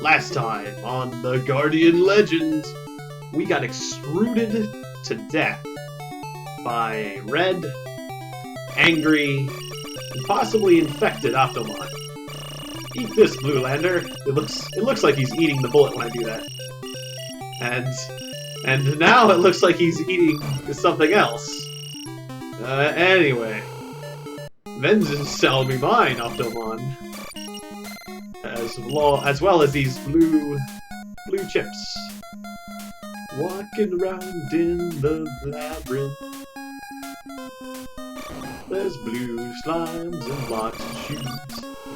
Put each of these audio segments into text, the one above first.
Last time on the Guardian Legend, we got extruded to death by a red, angry, and possibly infected Optomon. Eat this, Blue Lander. It looks like he's eating the bullet when I do that. And now it looks like he's eating something else. Anyway. Vengeance shall be mine, Optomon. As well as these blue chips. Walking around in the labyrinth. There's blue slimes and blocks to shoot.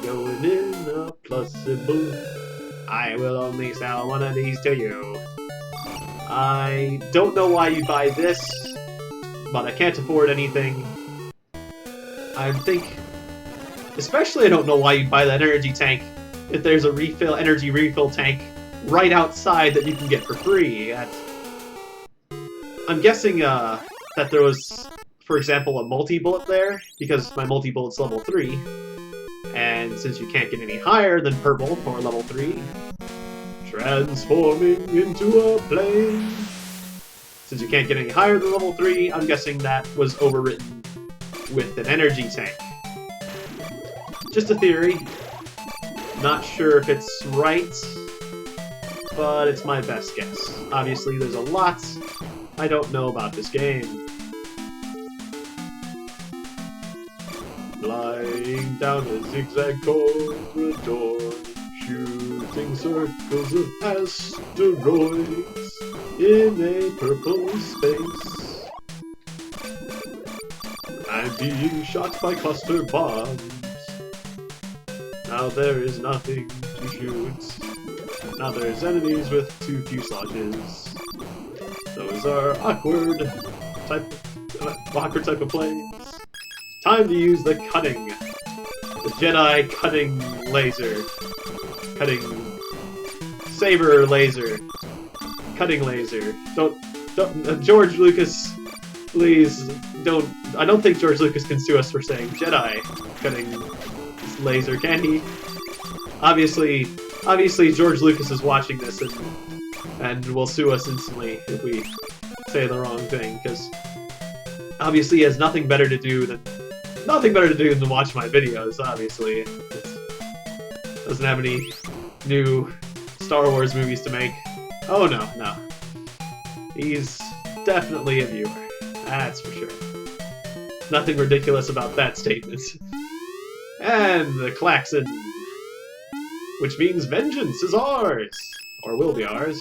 Going in a plausible. I will only sell one of these to you. I don't know why you buy this, but I can't afford anything. I think, especially I don't know why you'd buy that energy tank if there's a energy refill tank right outside that you can get for free. I'm guessing that there was, for example, a multi-bullet there, because my multi-bullet's level 3. And since you can't get any higher than purple for level 3, transforming into a plane. Since you can't get any higher than level 3, I'm guessing that was overwritten with an energy tank. Just a theory. Not sure if it's right, but it's my best guess. Obviously, there's a lot I don't know about this game. Flying down a zigzag corridor, shooting circles of asteroids in a purple space. I'm being shot by cluster bombs. Now there is nothing to shoot. Now there's enemies with 2 fuselages. Those are awkward type of planes. Time to use the cutting. The Jedi cutting laser. Saber laser. Cutting laser. Don't, George Lucas, please, don't, I don't think George Lucas can sue us for saying Jedi cutting laser, can he? Obviously George Lucas is watching this and will sue us instantly if we say the wrong thing, because obviously he has nothing better to do than watch my videos, obviously. It doesn't have any new Star Wars movies to make. Oh no. He's definitely a viewer. That's for sure. Nothing ridiculous about that statement. And the klaxon. Which means vengeance is ours! Or will be ours.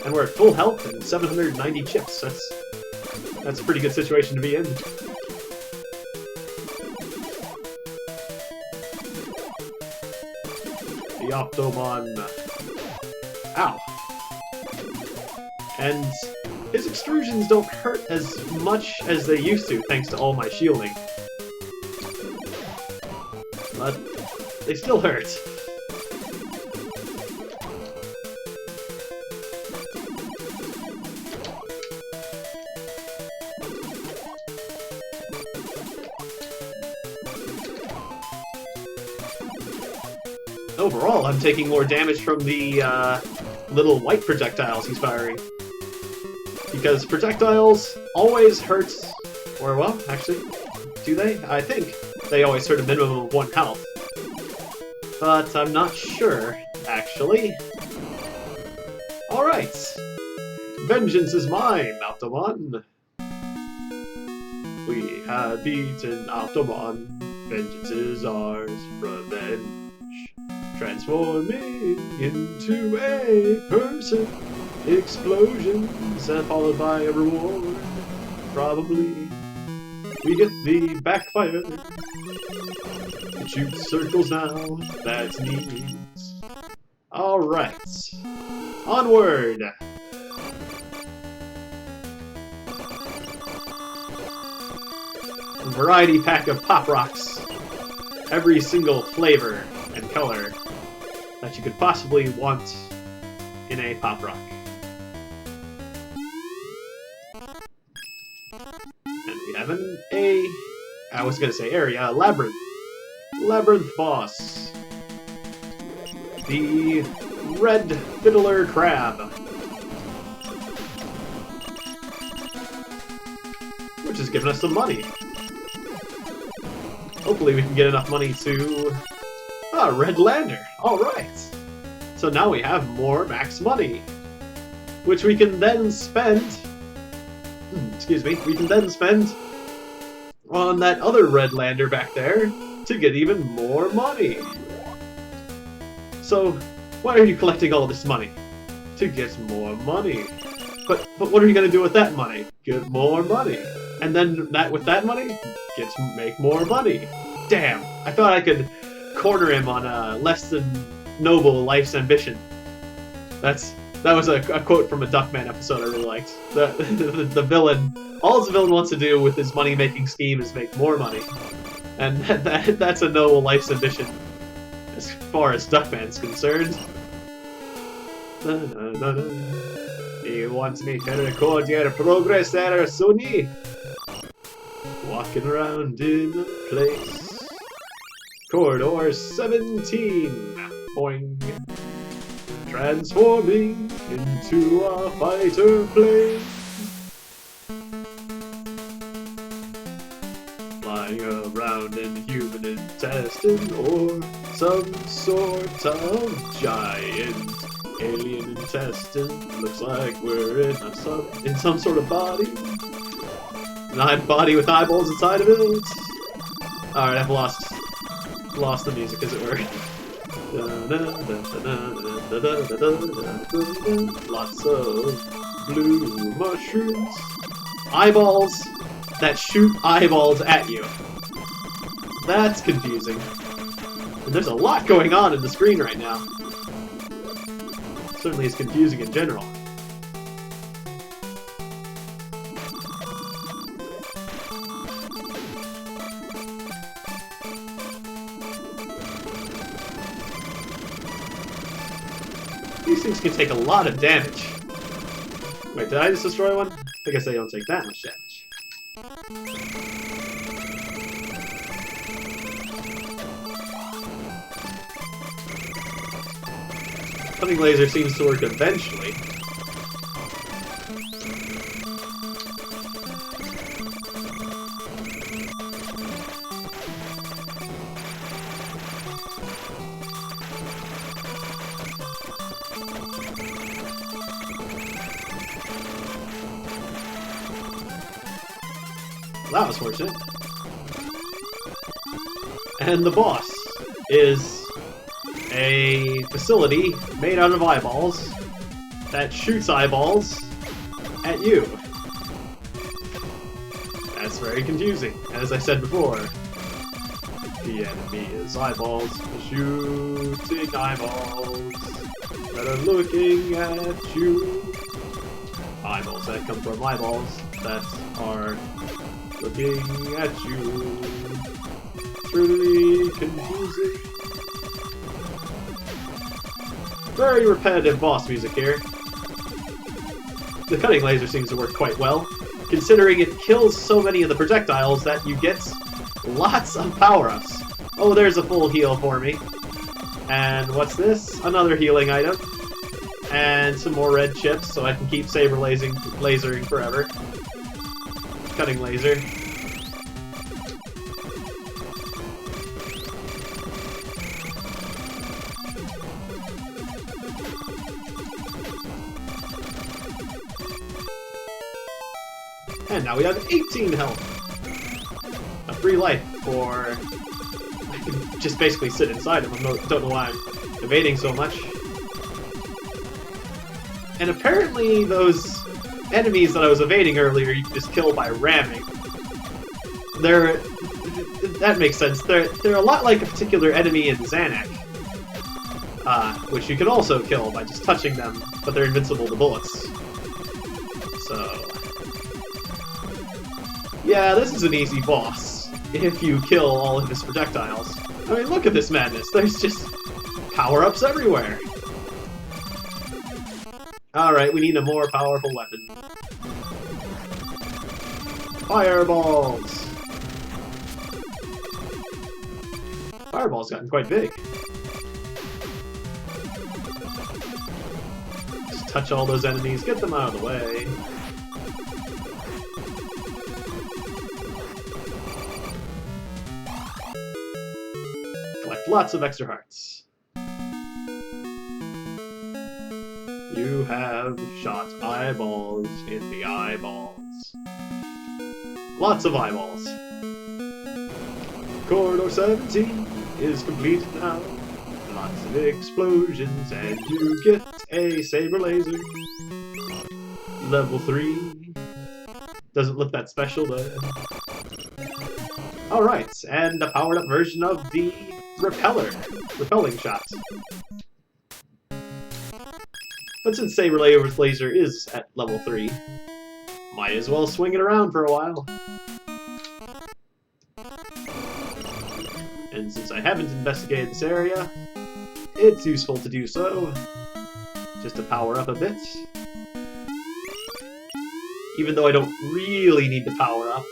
And we're at full health and 790 chips. That's a pretty good situation to be in. The Optomon. Ow. And his extrusions don't hurt as much as they used to, thanks to all my shielding. But they still hurt. Overall, I'm taking more damage from the little white projectiles he's firing. Because projectiles always hurt, or well, actually, do they? I think they always hurt a minimum of 1 health. But I'm not sure, actually. Alright. Vengeance is mine, Optomon. We have beaten Optomon. Vengeance is ours. Revenge. Transforming into a person. Explosions followed by a reward. Probably. We get the backfire. It shoots circles now. That's neat. Alright. Onward! A variety pack of Pop Rocks. Every single flavor and color that you could possibly want in a Pop Rock. And we have I was gonna say area, labyrinth. Labyrinth boss. the Red Fiddler Crab, which has given us some money. Hopefully we can get enough money to... Ah, Red Lander! Alright! So now we have more max money, which we can then spend... excuse me, we can then spend on that other Red Lander back there to get even more money. So, why are you collecting all this money? To get more money. But what are you going to do with that money? Get more money. And then with that money, make more money. Damn, I thought I could corner him on a less than noble life's ambition. That was a quote from a Duckman episode I really liked. The villain, all the villain wants to do with his money-making scheme is make more money. And that's a noble life's ambition, as far as Duckman's concerned. He wants me to record your progress there, Sonny. Walking around in the place. Corridor 17. Boing. Transforming into a fighter plane. Flying around in human intestine or some sort of giant alien intestine. Looks like we're in some sort of body. An body with eyeballs inside of it. Alright, I've lost the music, as it were. Lots of blue mushrooms. Eyeballs that shoot eyeballs at you. That's confusing. And there's a lot going on in the screen right now. Certainly is confusing in general. These things can take a lot of damage. Wait, did I just destroy one? I guess they don't take that much damage. Cutting laser seems to work eventually. That was fortunate. And the boss is a facility made out of eyeballs that shoots eyeballs at you. That's very confusing. As I said before, the enemy is eyeballs, shooting eyeballs that are looking at you. Eyeballs that come from eyeballs that are looking at you. It's really confusing. Very repetitive boss music here. The cutting laser seems to work quite well, considering it kills so many of the projectiles that you get lots of power-ups. Oh, there's a full heal for me. And what's this? Another healing item. And some more red chips, so I can keep saber lasering forever. Cutting laser. And now we have 18 health. A free life for... I can just basically sit inside him. I don't know why I'm evading so much. And apparently those enemies that I was evading earlier you can just kill by ramming. That makes sense. They're a lot like a particular enemy in Xanac, which you can also kill by just touching them, but they're invincible to bullets. So... yeah, this is an easy boss, if you kill all of his projectiles. I mean, look at this madness. There's just power-ups everywhere. Alright, we need a more powerful weapon. Fireballs! Fireball's gotten quite big. touch all those enemies. Get them out of the way. Collect lots of extra hearts. You have shot eyeballs in the eyeballs. Lots of eyeballs. Corridor 17 is complete now. Lots of explosions, and you get a saber laser. Level 3. Doesn't look that special, though. Alright, and a powered up version of the repelling shot. But since saber laser is at level 3, might as well swing it around for a while. And since I haven't investigated this area, it's useful to do so, just to power up a bit. Even though I don't really need to power up,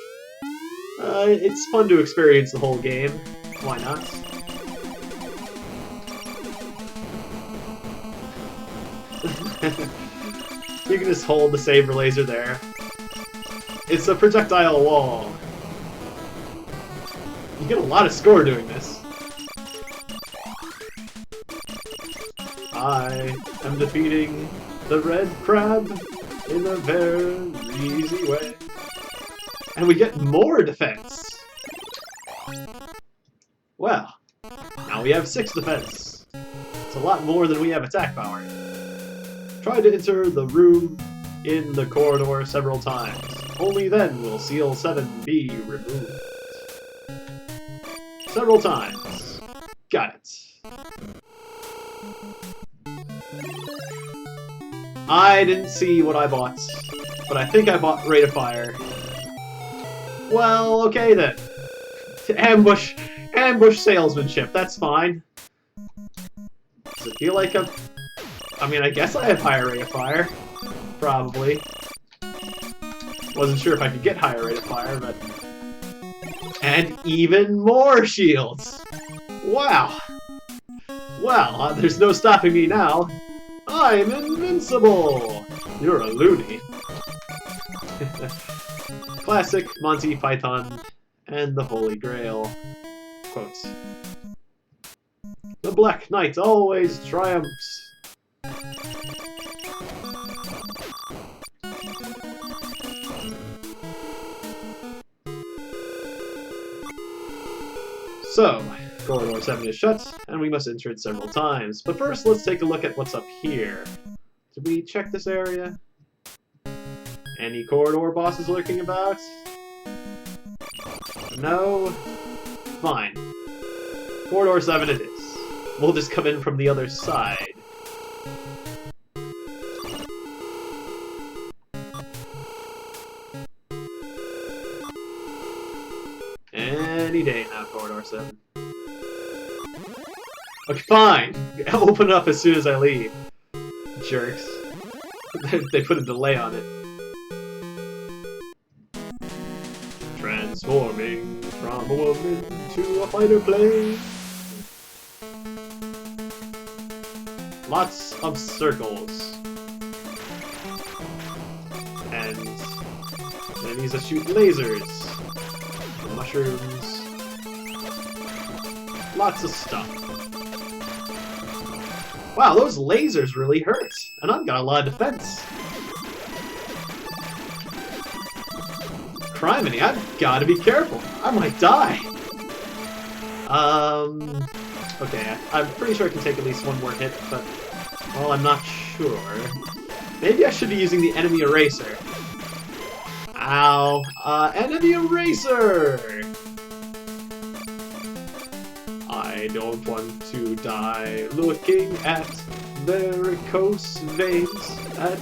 it's fun to experience the whole game. Why not? You can just hold the saber laser there. It's a projectile wall. You get a lot of score doing this. I am defeating the red crab in a very easy way. And we get more defense! Well, now we have 6 defense. It's a lot more than we have attack power. Try to enter the room in the corridor several times. Only then will Seal 7 be removed. Several times. Got it. I didn't see what I bought, but I think I bought Rate of Fire. Well, okay then. Ambush salesmanship, that's fine. Does it feel like I mean, I guess I have higher Rate of Fire. Probably. Wasn't sure if I could get higher Rate of Fire, but... And even more shields! Wow! Well, there's no stopping me now. I'm invincible! You're a loony. Classic Monty Python and the Holy Grail. Quotes. The Black Knight always triumphs. So, Corridor 7 is shut, and we must enter it several times. But first, let's take a look at what's up here. Did we check this area? Any corridor bosses lurking about? No? Fine. Corridor 7 it is. We'll just come in from the other side. Any day now, Corridor 7. Okay, fine! Open up as soon as I leave. Jerks. They put a delay on it. Transforming from a woman to a fighter plane. Lots of circles. And enemies that shoot lasers. Mushrooms. Lots of stuff. Wow, those lasers really hurt. And I've got a lot of defense. Criminy, I've got to be careful. I might die. Okay, I'm pretty sure I can take at least one more hit, but, well, I'm not sure. Maybe I should be using the enemy eraser. Ow. Enemy eraser! I don't want to die looking at varicose veins that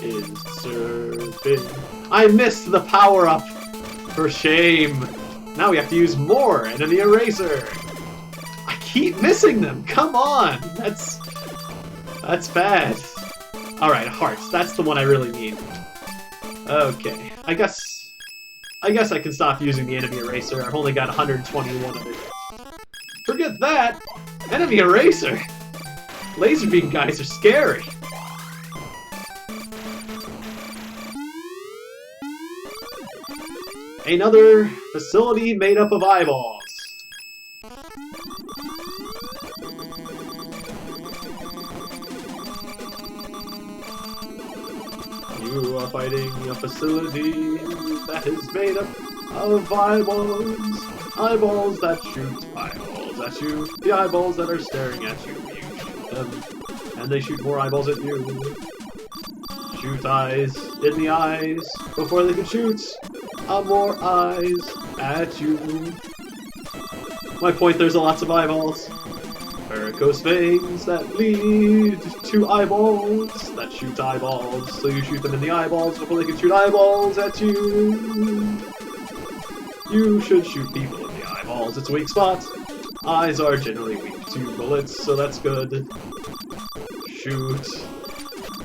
is serving. I missed the power-up! For shame! Now we have to use more enemy eraser! I keep missing them! Come on! That's bad. Alright, hearts. That's the one I really need. Okay. I guess I can stop using the enemy eraser. I've only got 121 of it. Forget that! Enemy eraser! Laser beam guys are scary! Another facility made up of eyeballs. You are fighting a facility that is made up of eyeballs. Eyeballs that shoot eyeballs at you. The eyeballs that are staring at you. You shoot them, and they shoot more eyeballs at you. Shoot eyes in the eyes before they can shoot more eyes at you. My point, there's lots of eyeballs. Varicose veins that lead to eyeballs that shoot eyeballs. So you shoot them in the eyeballs before they can shoot eyeballs at you. You should shoot people in the eyeballs. It's a weak spot. Eyes are generally weak to bullets, so that's good. Shoot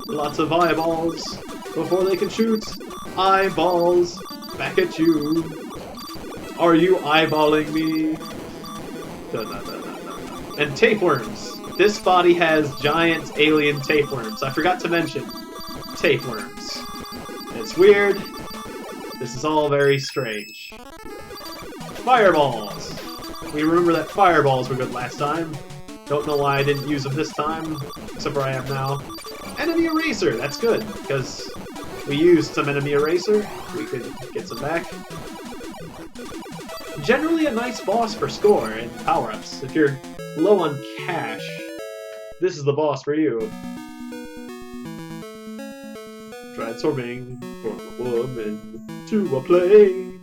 lots of eyeballs before they can shoot eyeballs back at you. Are you eyeballing me? And tapeworms. This body has giant alien tapeworms. I forgot to mention tapeworms. It's weird. This is all very strange. Fireballs. We remember that fireballs were good last time. Don't know why I didn't use them this time, except for I am now. Enemy eraser. That's good, because we used some enemy eraser. We could get some back. Generally a nice boss for score and power-ups. If you're low on cash, this is the boss for you. Transforming from a woman to a plane.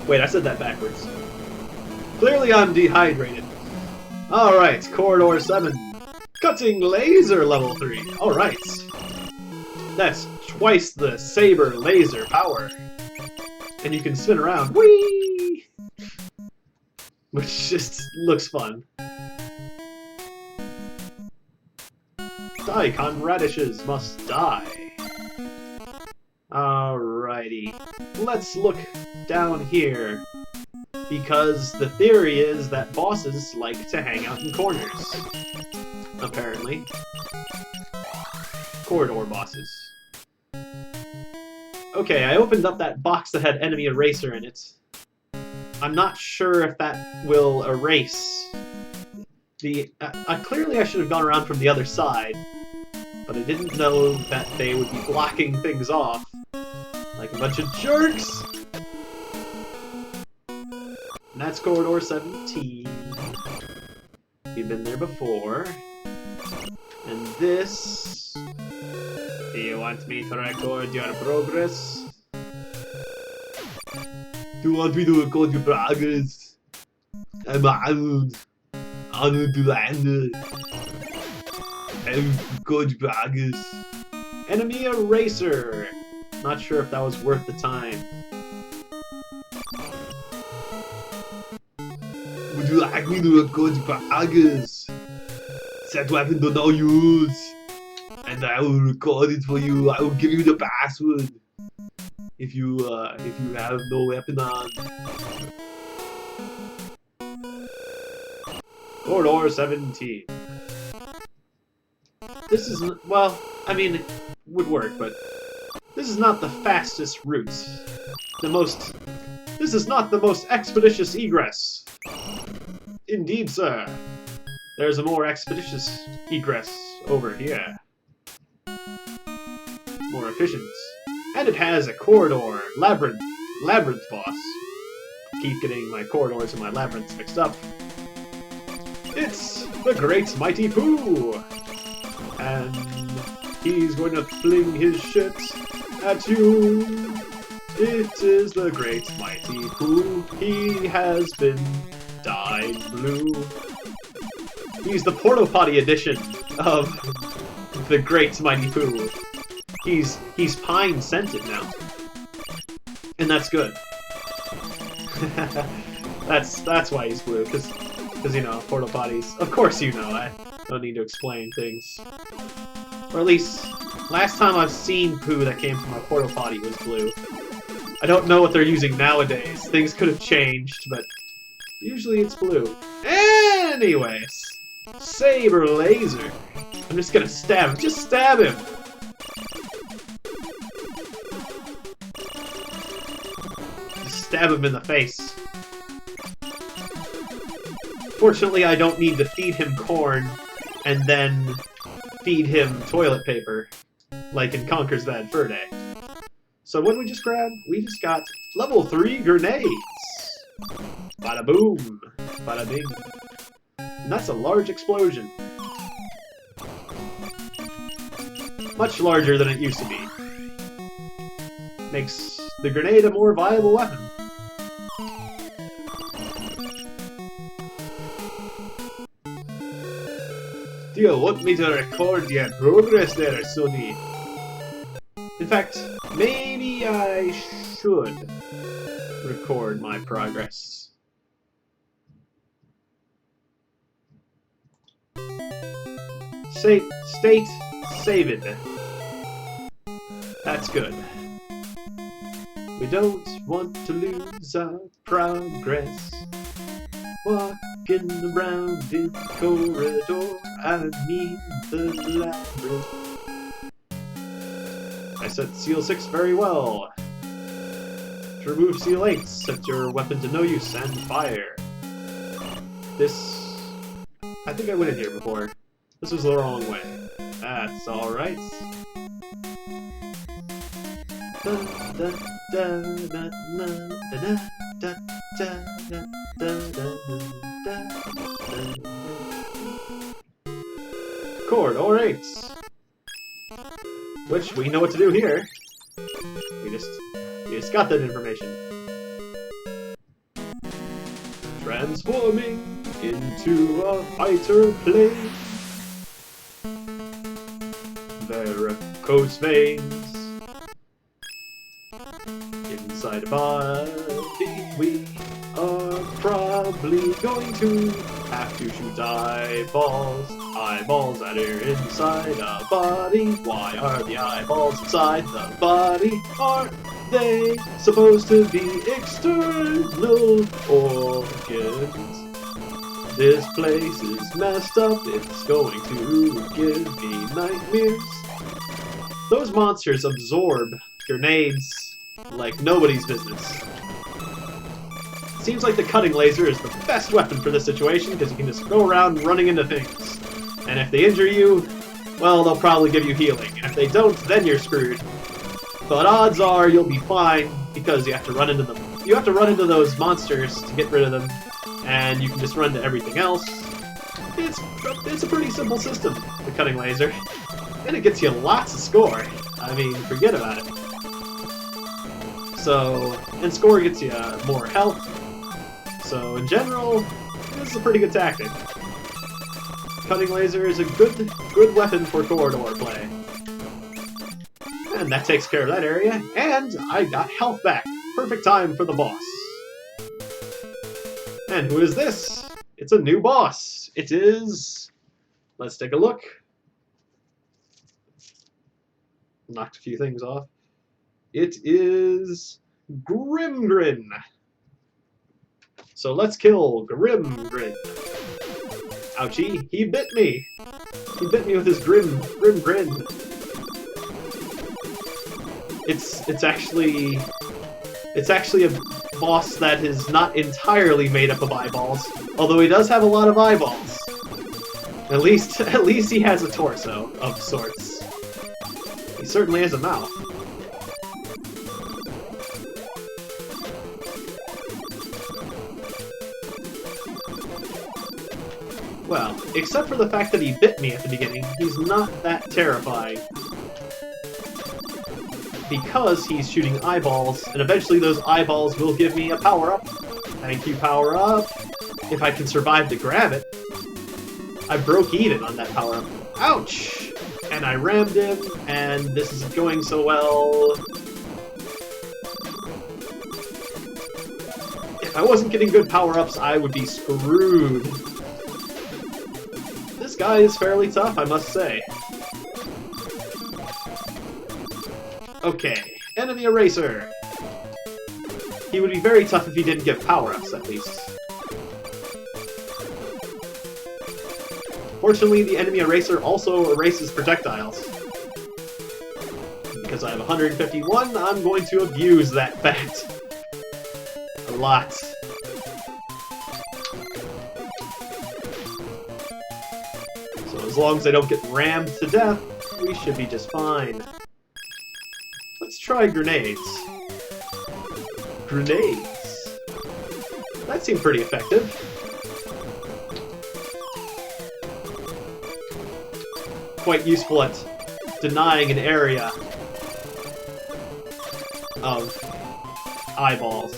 Wait, I said that backwards. Clearly I'm dehydrated. Alright, Corridor 7. Cutting Laser Level 3. Alright. That's twice the Saber Laser power. And you can spin around. Whee! Which just looks fun. Daikon radishes must die. Alrighty. Let's look down here. Because the theory is that bosses like to hang out in corners. Apparently. Corridor bosses. Okay, I opened up that box that had enemy eraser in it. I'm not sure if that will erase the... clearly I should have gone around from the other side, but I didn't know that they would be blocking things off. Like a bunch of jerks! And that's Corridor 17. We've been there before. And this... Do you want me to record your progress? Do you want me to record your progress? I'm honored. Honored to land. I'll record your progress. Enemy eraser. Not sure if that was worth the time. Would you like me to record your progress? Set weapon to no use. And I will record it for you. I will give you the password. If you have no weapon on. Corridor 17. This isn't, well, I mean, it would work, but this is not the fastest route. This is not the most expeditious egress. Indeed, sir. There's a more expeditious egress over here. More efficient. And it has a corridor, labyrinth boss. Keep getting my corridors and my labyrinths mixed up. It's the Great Mighty Pooh! And he's going to fling his shit at you. It is the Great Mighty Pooh. He has been dyed blue. He's the Porta Potty edition of the Great Mighty Pooh. He's pine scented now, and that's good. that's why he's blue, because you know, porta potties. Of course you know. I don't need to explain things, or at least last time I've seen poo that came from a porta potty was blue. I don't know what they're using nowadays. Things could have changed, but usually it's blue. Anyways, Saber Laser. I'm just gonna stab him. Just stab him. stab him in the face. Fortunately, I don't need to feed him corn and then feed him toilet paper, like in Conker's Bad Fur Day. So what did we just grab? We just got level 3 grenades! Bada boom! Bada bing. And that's a large explosion. Much larger than it used to be. Makes the grenade a more viable weapon. Do you want me to record your progress there, Sonny? In fact, maybe I should record my progress. State saved. That's good. We don't want to lose our progress. Walking around in the corridor, I mean the labyrinth. I set Seal 6 very well. To remove Seal 8, set your weapon to no use and fire. This... I think I went in here before. This was the wrong way. That's alright. Chord or 8. Which we know what to do here. We just got that information. Transforming into a fighter plane. Varicose veins. Inside a body, we are probably going to have to shoot eyeballs. Eyeballs that are inside a body. Why are the eyeballs inside the body? Aren't they supposed to be external organs? This place is messed up. It's going to give me nightmares. Those monsters absorb grenades like nobody's business. Seems like the cutting laser is the best weapon for this situation because you can just go around running into things. And if they injure you, well, they'll probably give you healing. And if they don't, then you're screwed. But odds are you'll be fine because you have to run into them. You have to run into those monsters to get rid of them, and you can just run into everything else. It's a pretty simple system, the cutting laser. And it gets you lots of score. I mean, forget about it. So, and score gets you more health. So, in general, this is a pretty good tactic. Cutting laser is a good weapon for corridor play. And that takes care of that area, and I got health back. Perfect time for the boss. And who is this? It's a new boss. It is... Let's take a look. Knocked a few things off. It is... Grimgrin. So let's kill Grimgrin. Ouchie, he bit me! He bit me with his grim grin. It's actually a boss that is not entirely made up of eyeballs, although he does have a lot of eyeballs. At least he has a torso of sorts. He certainly has a mouth. Well, except for the fact that he bit me at the beginning, he's not that terrifying. Because he's shooting eyeballs, and eventually those eyeballs will give me a power-up. Thank you, power-up. If I can survive to grab it. I broke even on that power-up. Ouch! And I rammed him, and this isn't going so well. If I wasn't getting good power-ups, I would be screwed. This guy is fairly tough, I must say. Okay, enemy eraser. He would be very tough if he didn't get power-ups, at least. Fortunately, the enemy eraser also erases projectiles. Because I have 151, I'm going to abuse that fact. lot. So as long as I don't get rammed to death, we should be just fine. Let's try grenades. Grenades. That seemed pretty effective. Quite useful at denying an area of eyeballs.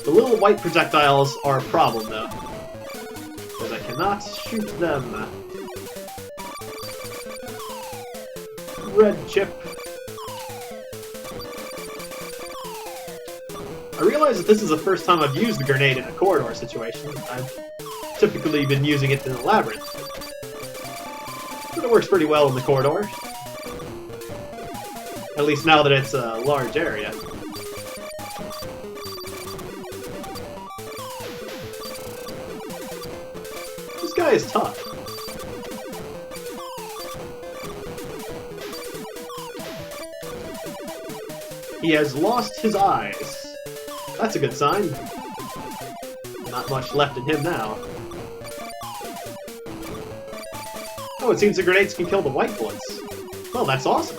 The little white projectiles are a problem, though, because I cannot shoot them. Red chip. I realize that this is the first time I've used the grenade in a corridor situation. I've typically been using it in the labyrinth. But it works pretty well in the corridor. At least now that it's a large area. This guy is tough. He has lost his eyes. That's a good sign. Not much left in him now. Oh, it seems the grenades can kill the white bullets. Well, that's awesome.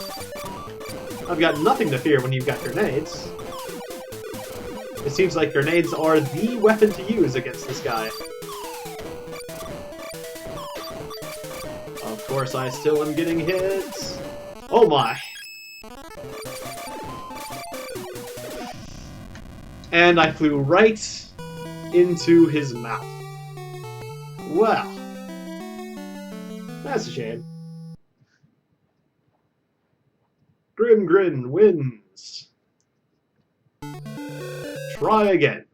I've got nothing to fear when you've got grenades. It seems like grenades are the weapon to use against this guy. Of course, I still am getting hit. Oh my! And I flew right into his mouth. Well, that's a shame. Grin wins. Try again.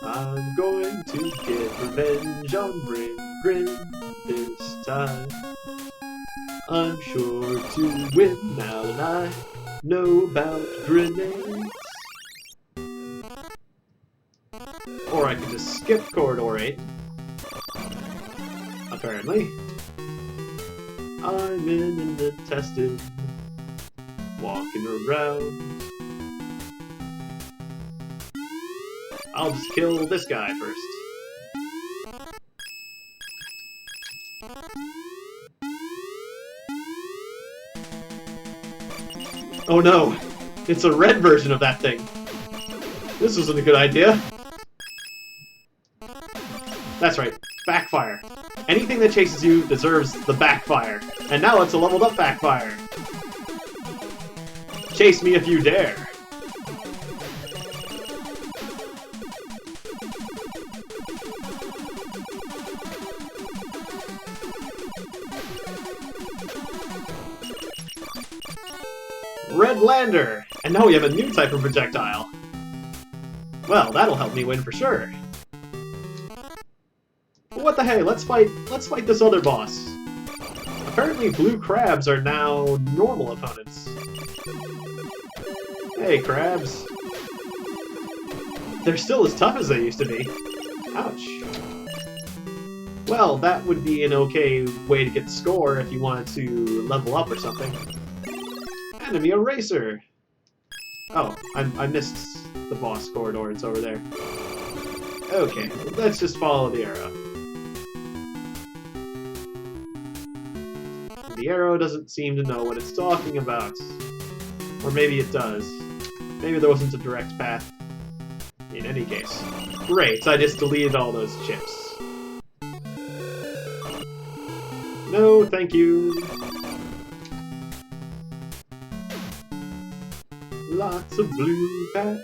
I'm going to get revenge on Grin this time. I'm sure to win now that I know about grenades. Or I can just skip Corridor 8. Apparently. I'm in the tested, walking around. I'll just kill this guy first. Oh no! It's a red version of that thing! This wasn't a good idea. That's right, backfire. Anything that chases you deserves the backfire. And now it's a leveled up backfire. Chase me if you dare. Red Lander! And now we have a new type of projectile. Well, that'll help me win for sure. But what the hey, let's fight this other boss. Apparently blue crabs are now normal opponents. Hey, crabs. They're still as tough as they used to be. Ouch. Well, that would be an okay way to get the score if you wanted to level up or something. Enemy Eraser! Oh, I missed the boss corridor, it's over there. Okay, let's just follow the arrow. The arrow doesn't seem to know what it's talking about. Or maybe it does. Maybe there wasn't a direct path. In any case. Great, I just deleted all those chips. No, thank you. Lots of blue bats.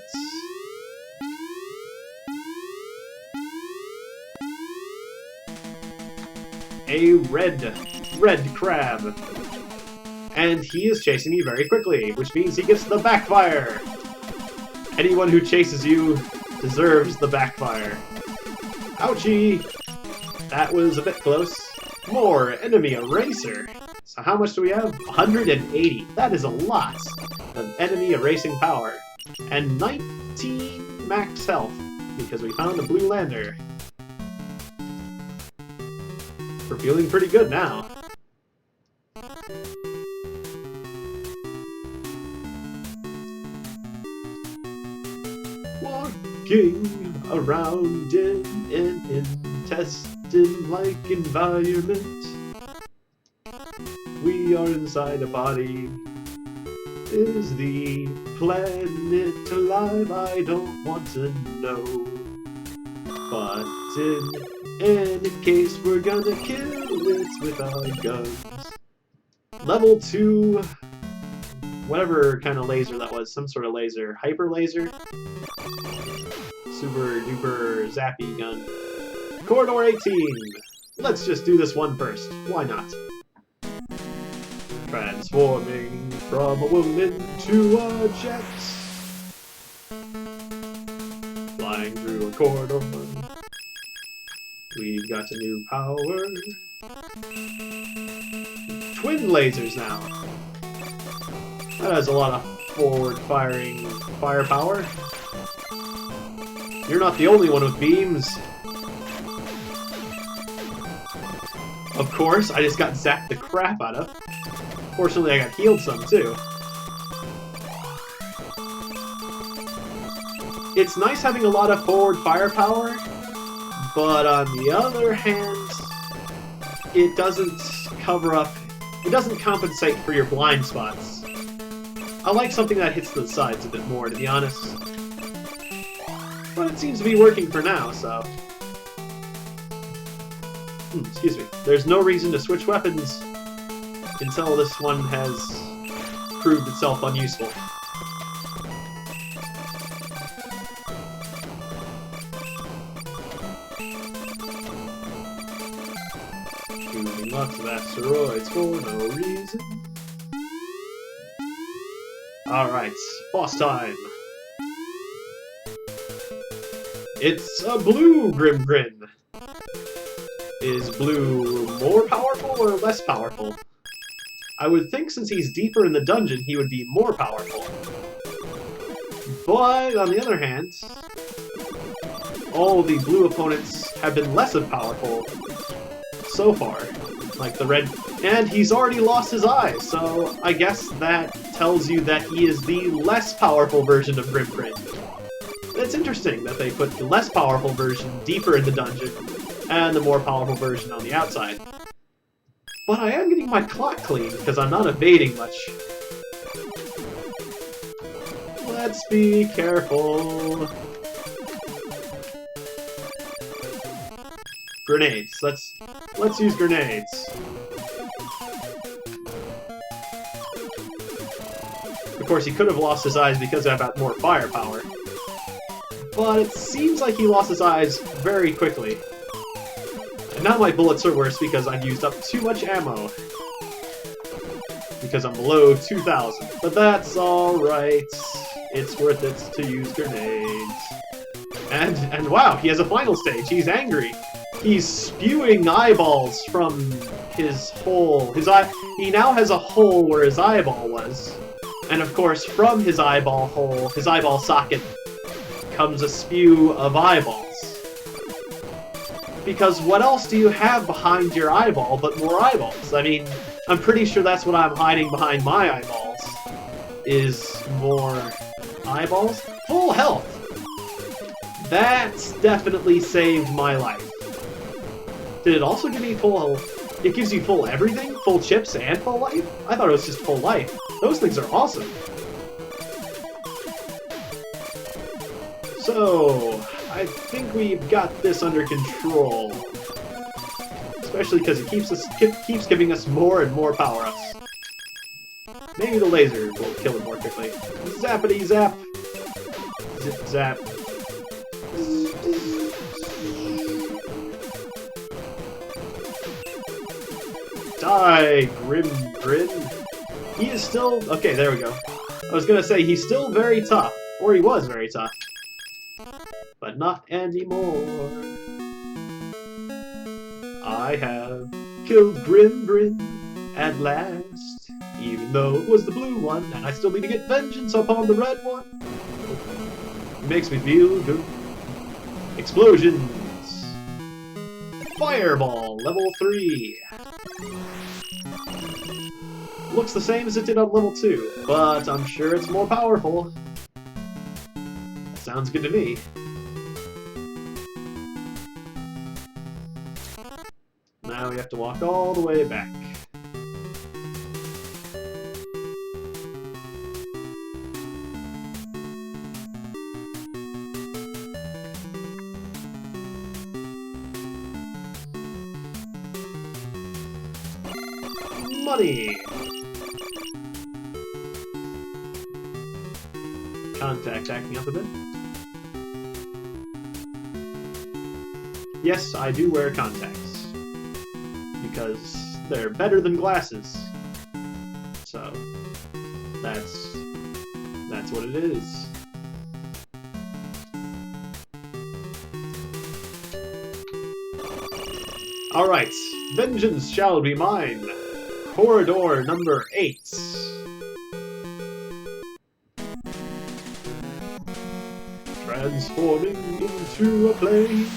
A red crab. And he is chasing me very quickly, which means he gets the backfire. Anyone who chases you deserves the backfire. Ouchie! That was a bit close. More enemy eraser. So how much do we have? 180. That is a lot of enemy erasing power. And 19 max health, because we found the blue lander. We're feeling pretty good now. Walking around in an intestine-like environment. We are inside a body. Is the planet alive? I don't want to know. But in any case, we're gonna kill it with our guns. Level 2... whatever kind of laser that was. Some sort of laser. Hyper laser? Super duper zappy gun. Corridor 18! Let's just do this one first. Why not? Transforming from a woman to a jet. Flying through a corridor. We've got a new power. Twin lasers now. That has a lot of forward-firing firepower. You're not the only one with beams. Of course, I just got zapped the crap out of. Fortunately, I got healed some, too. It's nice having a lot of forward firepower, but on the other hand, it doesn't cover up... it doesn't compensate for your blind spots. I like something that hits the sides a bit more, to be honest. But it seems to be working for now, so... excuse me. There's no reason to switch weapons until this one has proved itself unuseful. Shooting lots of asteroids for no reason. Alright, boss time. It's a blue Grim Grin. Is blue more powerful or less powerful? I would think since he's deeper in the dungeon, he would be more powerful. But, on the other hand, all the blue opponents have been less of powerful so far. Like the red... and he's already lost his eyes, so I guess that tells you that he is the less powerful version of Grim Grin. It's interesting that they put the less powerful version deeper in the dungeon, and the more powerful version on the outside. But I am getting my clock clean, because I'm not evading much. Let's be careful. Grenades. Let's use grenades. Of course, he could have lost his eyes because I've got more firepower. But it seems like he lost his eyes very quickly. And now my bullets are worse because I've used up too much ammo. Because I'm below 2,000. But that's alright. It's worth it to use grenades. And wow, he has a final stage. He's angry. He's spewing eyeballs from his hole. He now has a hole where his eyeball was. And of course, from his eyeball hole, his eyeball socket, comes a spew of eyeballs. Because what else do you have behind your eyeball but more eyeballs? I mean, I'm pretty sure that's what I'm hiding behind my eyeballs. Is more eyeballs? Full health! That's definitely saved my life. Did it also give me full health? It gives you full everything? Full chips and full life? I thought it was just full life. Those things are awesome. So, I think we've got this under control. Especially because it keeps giving us more and more power-ups. Maybe the laser will kill it more quickly. Zappity zap! Zip zap. Die, Grim Grin. He is still... okay, there we go. I was gonna say, he's still very tough. Or he was very tough. But not anymore. I have killed Grim Grin at last. Even though it was the blue one, and I still need to get vengeance upon the red one. makes me feel good. Explosions! Fireball, level 3. Looks the same as it did on level 2, but I'm sure it's more powerful. That sounds good to me. Now we have to walk all the way back. Money! Contact acting up a bit. Yes, I do wear contacts. Because they're better than glasses. So, that's what it is. Alright, vengeance shall be mine. Corridor number 8. Transforming into a plane.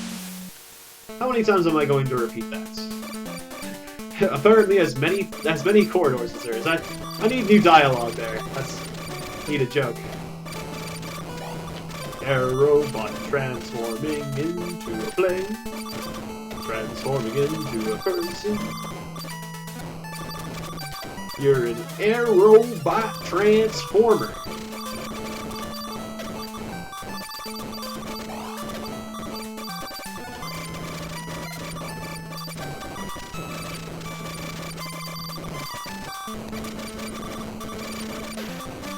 How many times am I going to repeat that? Apparently as many corridors as there is. I need new dialogue there. Need a joke. Aerobot transforming into a plane. Transforming into a person. You're an Aerobot transformer.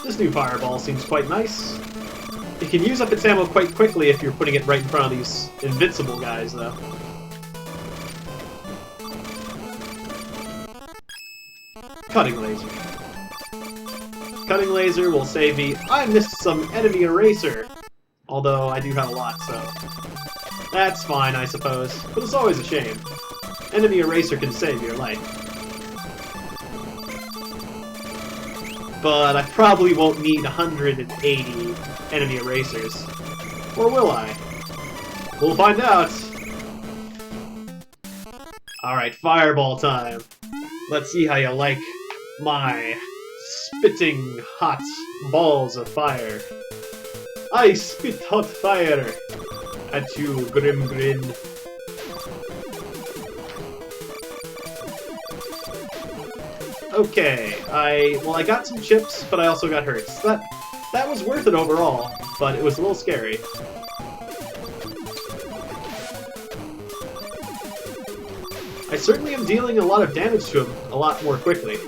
This new fireball seems quite nice. It can use up its ammo quite quickly if you're putting it right in front of these invincible guys, though. Cutting laser. Cutting laser will save me. I missed some enemy eraser. Although I do have a lot, so that's fine, I suppose. But it's always a shame. Enemy eraser can save your life. But I probably won't need 180 enemy erasers. Or will I? We'll find out. Alright, fireball time. Let's see how you like my spitting hot balls of fire. I spit hot fire at you, Grim Grin. Okay, I got some chips, but I also got hurt. So that was worth it overall, but it was a little scary. I certainly am dealing a lot of damage to him a lot more quickly.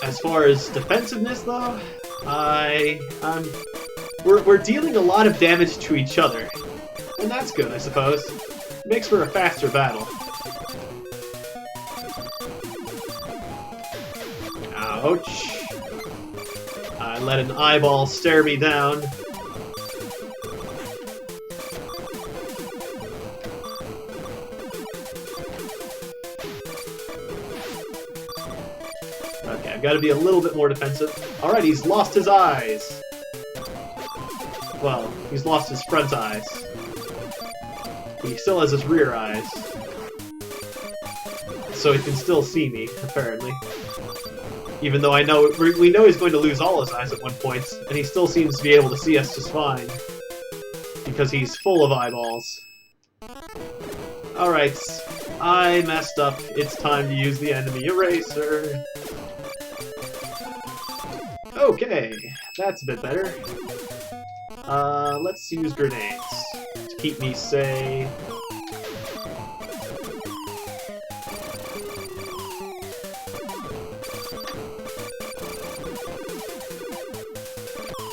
As far as defensiveness, though, we're dealing a lot of damage to each other, and that's good, I suppose. It makes for a faster battle. Ouch! I let an eyeball stare me down. Okay, I've got to be a little bit more defensive. Alright, he's lost his eyes. Well, he's lost his front eyes. He still has his rear eyes. So he can still see me, apparently. Even though we know he's going to lose all his eyes at one point, and he still seems to be able to see us just fine. Because he's full of eyeballs. Alright, I messed up. It's time to use the enemy eraser. Okay, that's a bit better. Let's use grenades to keep me safe.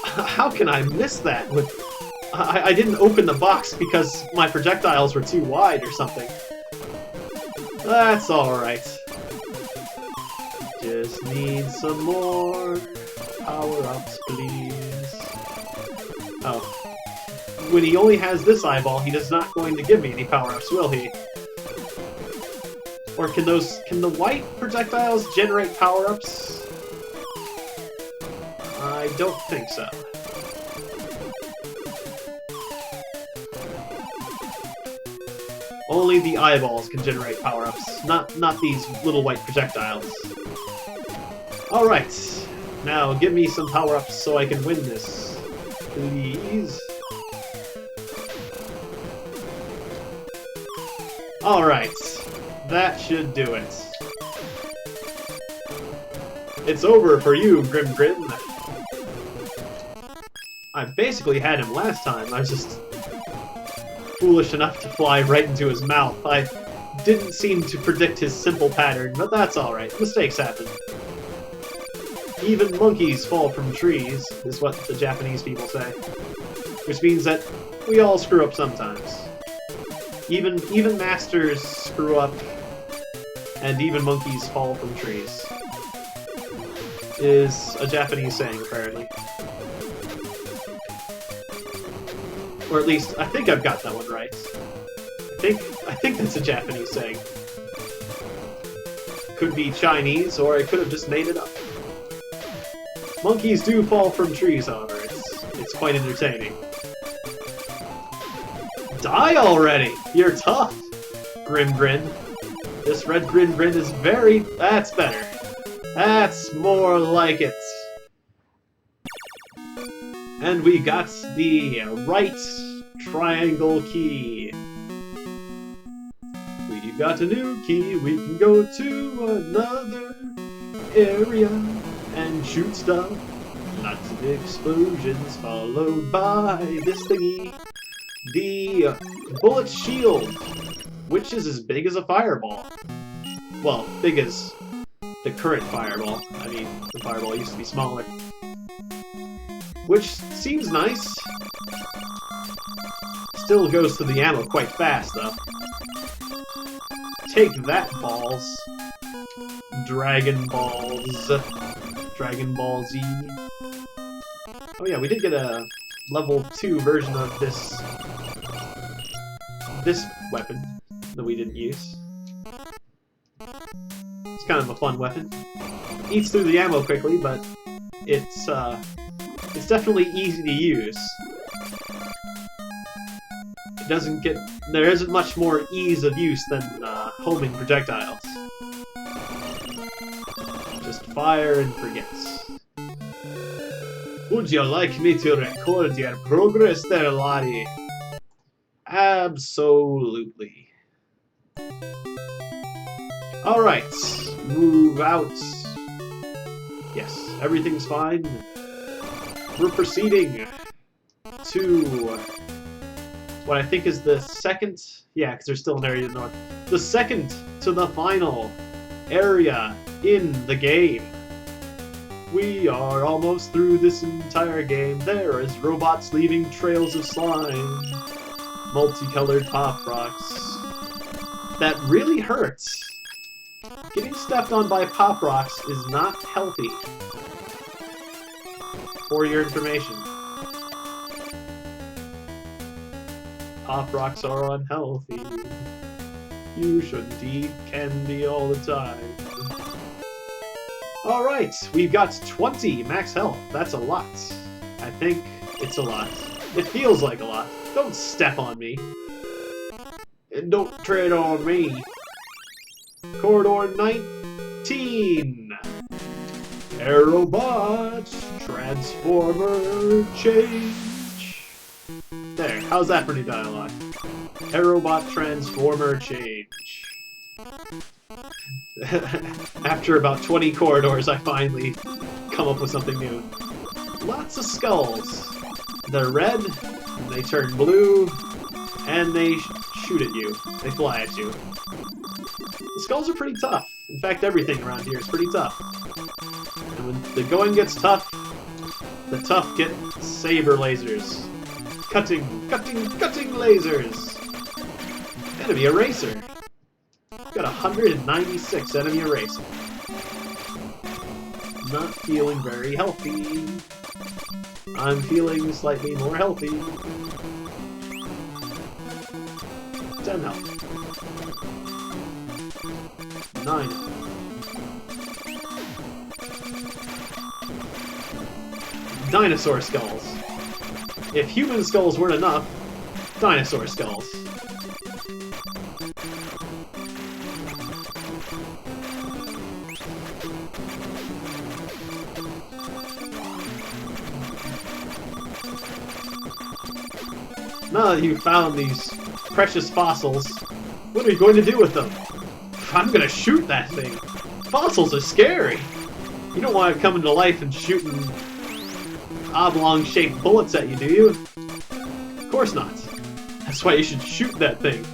How can I miss that? I didn't open the box because my projectiles were too wide or something. That's alright. Just need some more power-ups, please. Oh. When he only has this eyeball, he is not going to give me any power-ups, will he? Or can the white projectiles generate power-ups? I don't think so. Only the eyeballs can generate power-ups, not these little white projectiles. Alright, now give me some power-ups so I can win this. Please. Alright, that should do it. It's over for you, Grim Grin. I basically had him last time. I was just foolish enough to fly right into his mouth. I didn't seem to predict his simple pattern, but that's alright. Mistakes happen. Even monkeys fall from trees, is what the Japanese people say. Which means that we all screw up sometimes. Even masters screw up, and even monkeys fall from trees. Is a Japanese saying, apparently. Or at least, I think I've got that one right. I think that's a Japanese saying. Could be Chinese, or I could have just made it up. Monkeys do fall from trees, however. It's quite entertaining. Die already! You're tough, Grim Grin. This red Grin Grin is very... That's better. That's more like it. And we got the right triangle key. We got a new key. We can go to another area and shoot stuff. Lots of explosions followed by this thingy. The bullet shield, which is as big as a fireball. Well, big as the current fireball. I mean, the fireball used to be smaller. Which seems nice. Still goes through the ammo quite fast, though. Take that, balls. Dragon Balls. Dragon Ball Z. Oh yeah, we did get a level 2 version of this weapon that we didn't use. It's kind of a fun weapon. Eats through the ammo quickly, but it's definitely easy to use. It doesn't get... There isn't much more ease of use than homing projectiles. Just fire and forget. Would you like me to record your progress there, laddie? Absolutely. Alright, move out. Yes, everything's fine. We're proceeding to what I think is the second... Yeah, because there's still an area to the north. The second to the final area in the game. We are almost through this entire game. There is robots leaving trails of slime. Multicolored pop rocks. That really hurts. Getting stepped on by pop rocks is not healthy. For your information. Pop rocks are unhealthy. You shouldn't eat candy all the time. Alright, we've got 20 max health. That's a lot. I think it's a lot. It feels like a lot. Don't step on me. And don't tread on me. Corridor 19. Aerobot Transformer Change. There, how's that for new dialogue? Aerobot Transformer Change. After about 20 corridors, I finally come up with something new. Lots of skulls. They're red, and they turn blue, and they shoot at you. They fly at you. The skulls are pretty tough. In fact, everything around here is pretty tough. And when the going gets tough, the tough get saber lasers. Cutting lasers! Enemy eraser. Got 196 enemy eraser. Not feeling very healthy. I'm feeling slightly more healthy. 10 health. 9. Dinosaur skulls. If human skulls weren't enough, dinosaur skulls. Now that you've found these precious fossils, what are you going to do with them? I'm gonna shoot that thing. Fossils are scary. You don't want it coming to life and shooting oblong-shaped bullets at you, do you? Of course not. That's why you should shoot that thing.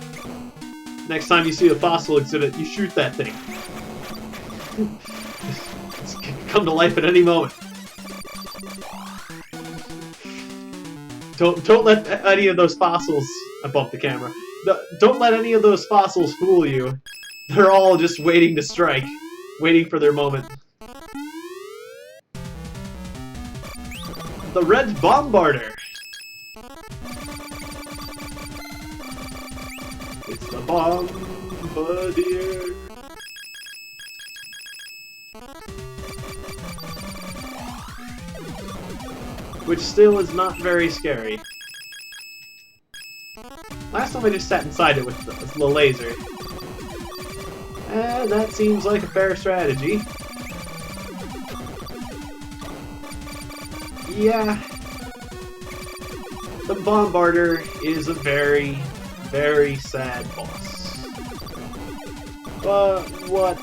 Next time you see a fossil exhibit, you shoot that thing. It's gonna come to life at any moment. Don't let any of those fossils... I bumped the camera. Don't let any of those fossils fool you. They're all just waiting to strike. Waiting for their moment. The Red Bombarder! It's the Bombardier! Which still is not very scary. Last time I just sat inside it with the laser. And that seems like a fair strategy. Yeah. The Bombarder is a very, very sad boss. But what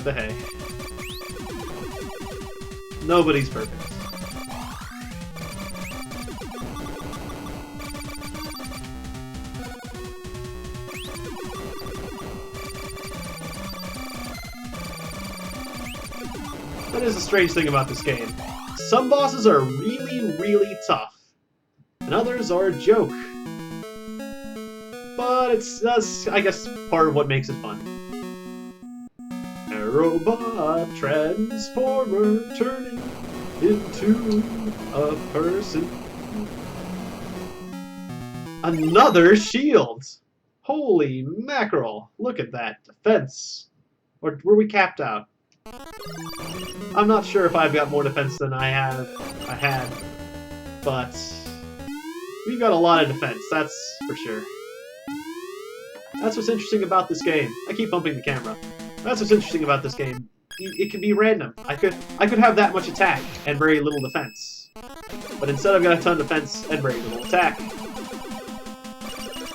the heck? Nobody's perfect. That is a strange thing about this game. Some bosses are really, really tough, and others are a joke. But that's, I guess, part of what makes it fun. A robot transformer turning into a person. Another shield! Holy mackerel! Look at that defense. Or were we capped out? I'm not sure if I've got more defense than I had, but we've got a lot of defense, that's for sure. That's what's interesting about this game. I keep bumping the camera. That's what's interesting about this game. It can be random. I could have that much attack and very little defense, but instead I've got a ton of defense and very little attack.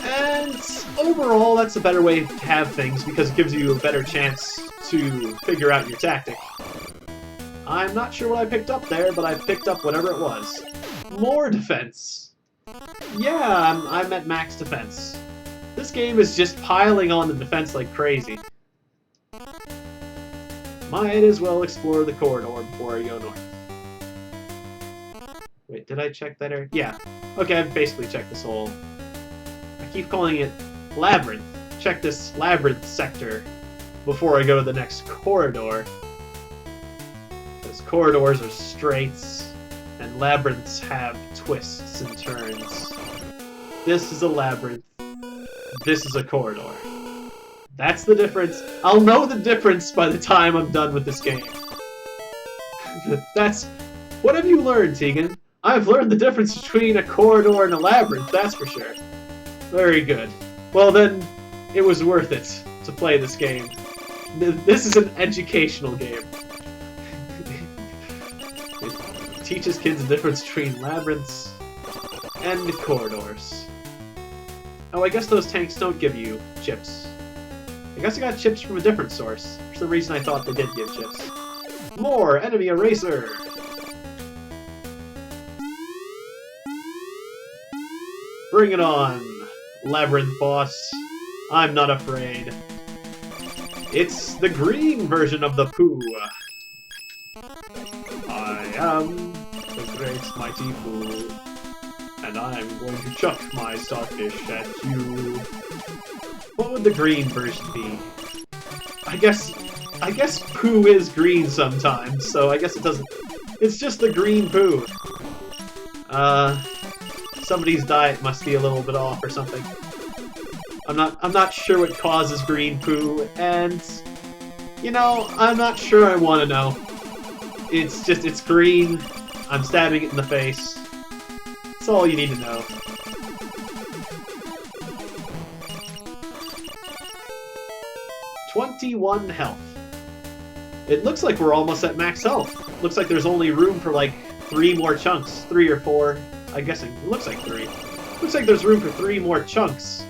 And overall, that's a better way to have things because it gives you a better chance to figure out your tactic. I'm not sure what I picked up there, but I picked up whatever it was. More defense! Yeah, I'm at max defense. This game is just piling on the defense like crazy. Might as well explore the corridor before I go north. Wait, did I check that area? Yeah. Okay, I've basically checked this whole... I keep calling it Labyrinth. Check this Labyrinth sector before I go to the next corridor. Because corridors are straights, and labyrinths have twists and turns. This is a labyrinth. This is a corridor. That's the difference. I'll know the difference by the time I'm done with this game. That's... What have you learned, Tegan? I've learned the difference between a corridor and a labyrinth, that's for sure. Very good. Well then, it was worth it to play this game. This is an educational game. It teaches kids the difference between labyrinths and corridors. Oh, I guess those tanks don't give you chips. I guess I got chips from a different source. For some reason I thought they did give chips. More enemy eraser! Bring it on, Labyrinth boss. I'm not afraid. It's the green version of the poo. I am the great mighty poo, and I'm going to chuck my starfish at you. What would the green version be? I guess poo is green sometimes, so I guess it doesn't... It's just the green poo. Somebody's diet must be a little bit off or something. I'm not sure what causes green poo, and you know, I'm not sure I want to know. It's green. I'm stabbing it in the face. That's all you need to know. $21 health. It looks like we're almost at max health. Looks like there's only room for like 3 more chunks. 3 or 4. I'm guessing. It looks like 3. Looks like there's room for 3 more chunks.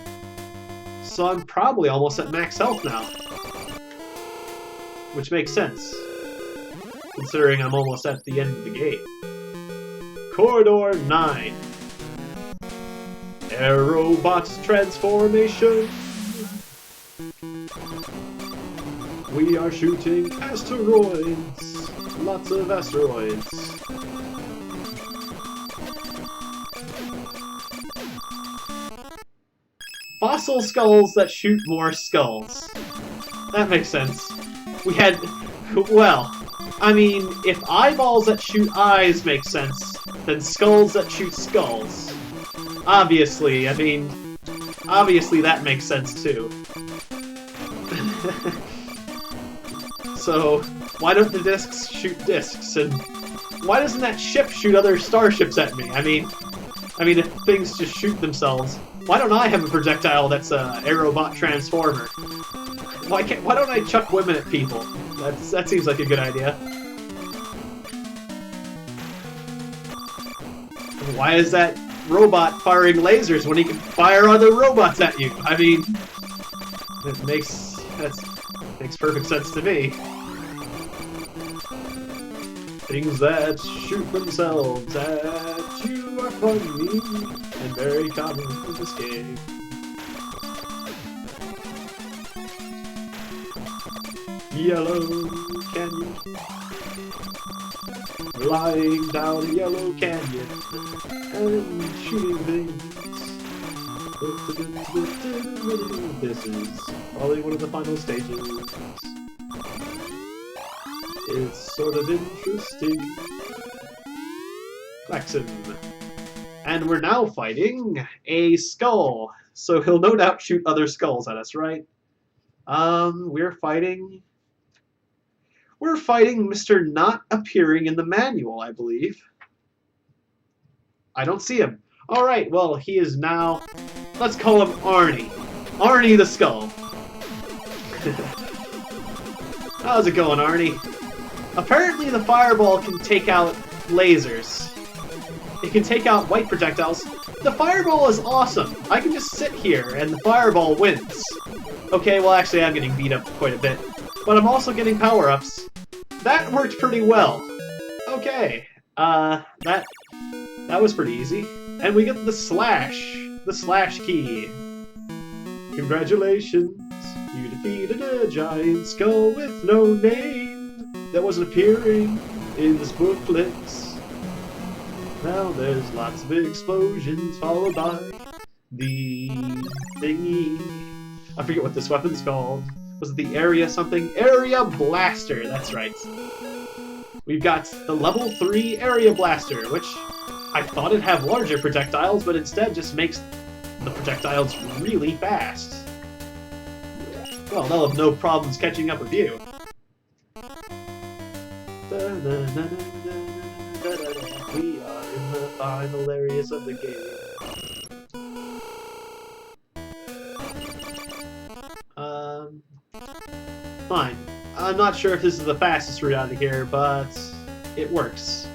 So I'm probably almost at max health now. Which makes sense, considering I'm almost at the end of the game. Corridor 9. Aerobot transformation. We are shooting asteroids. Lots of asteroids. Fossil skulls that shoot more skulls. That makes sense. We had... well, I mean, if eyeballs that shoot eyes make sense, then skulls that shoot skulls. Obviously, I mean... obviously that makes sense too. So, why don't the discs shoot discs? And why doesn't that ship shoot other starships at me? I mean, if things just shoot themselves, why don't I have a projectile that's a aerobot transformer? Why don't I chuck women at people? That seems like a good idea. Why is that robot firing lasers when he can fire other robots at you? I mean, that makes perfect sense to me. Things that shoot themselves at you are funny and very common in this game. Yellow Canyon. Lying down a yellow canyon and shooting things. This is probably one of the final stages. It's sort of interesting. Klaxon. And we're now fighting a skull. So he'll no doubt shoot other skulls at us, right? We're fighting Mr. Not Appearing in the Manual, I believe. I don't see him. Alright, well, he is now... let's call him Arnie. Arnie the Skull. How's it going, Arnie? Apparently the fireball can take out lasers. It can take out white projectiles. The fireball is awesome. I can just sit here and the fireball wins. Okay, well actually I'm getting beat up quite a bit. But I'm also getting power-ups. That worked pretty well. Okay. That was pretty easy. And we get the slash key. Congratulations, you defeated a giant skull with no name that wasn't appearing in this booklet. Now there's lots of explosions followed by the thingy. I forget what this weapon's called. Was it the area something? Area Blaster, that's right. We've got the level 3 Area Blaster, which I thought it'd have larger projectiles, but instead just makes the projectiles really fast. Well, they'll have no problems catching up with you. We are in the final areas of the game. Fine. I'm not sure if this is the fastest route out of here, but it works.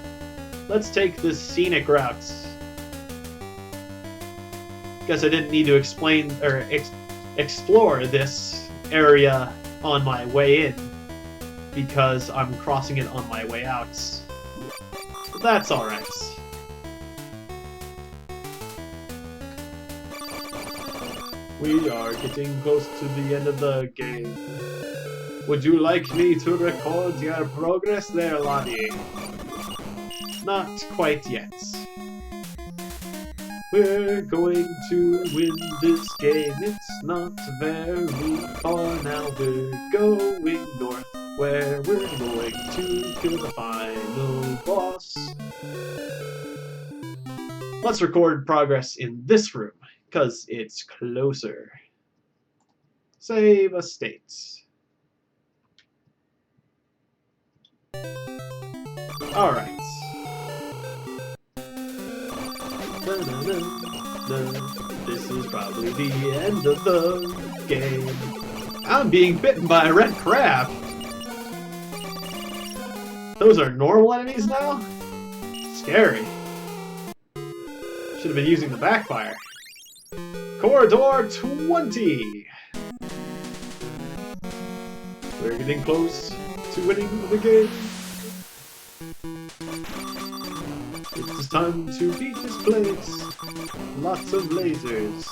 Let's take the scenic routes. Guess I didn't need to explain or explore this area on my way in, because I'm crossing it on my way out. But that's alright. We are getting close to the end of the game. Would you like me to record your progress there, laddie? Not quite yet. We're going to win this game. It's not very far now. We're going north, where we're going to kill the final boss. Let's record progress in this room, because it's closer. Save a state. Alright. This is probably the end of the game. I'm being bitten by a red crab. Those are normal enemies now? Scary. Should have been using the backfire. Corridor 20! We're getting close to winning the game. It's time to beat this place. Lots of lasers,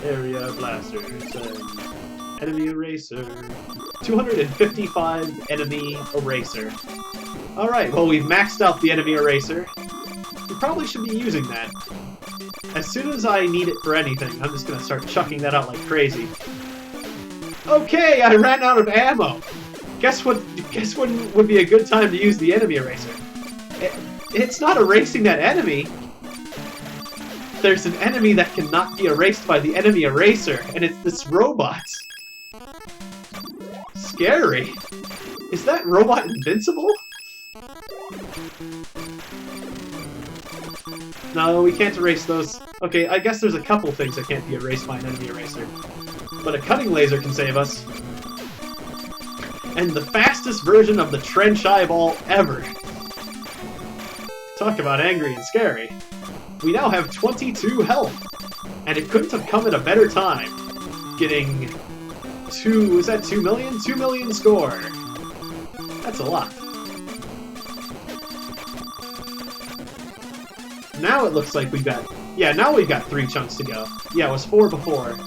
area blasters, and enemy eraser. 255 enemy eraser. Alright, well we've maxed out the enemy eraser. We probably should be using that. As soon as I need it for anything, I'm just gonna start chucking that out like crazy. Okay, I ran out of ammo! Guess when would be a good time to use the enemy eraser? It's not erasing that enemy! There's an enemy that cannot be erased by the enemy eraser, and it's this robot. Scary. Is that robot invincible? No, we can't erase those. Okay, I guess there's a couple things that can't be erased by an enemy eraser. But a cutting laser can save us. And the fastest version of the trench eyeball ever. Talk about angry and scary. We now have 22 health. And it couldn't have come at a better time. Getting 2 million? 2 million score. That's a lot. Now it looks like we've got... Yeah, now we've got 3 chunks to go. Yeah, it was 4 before.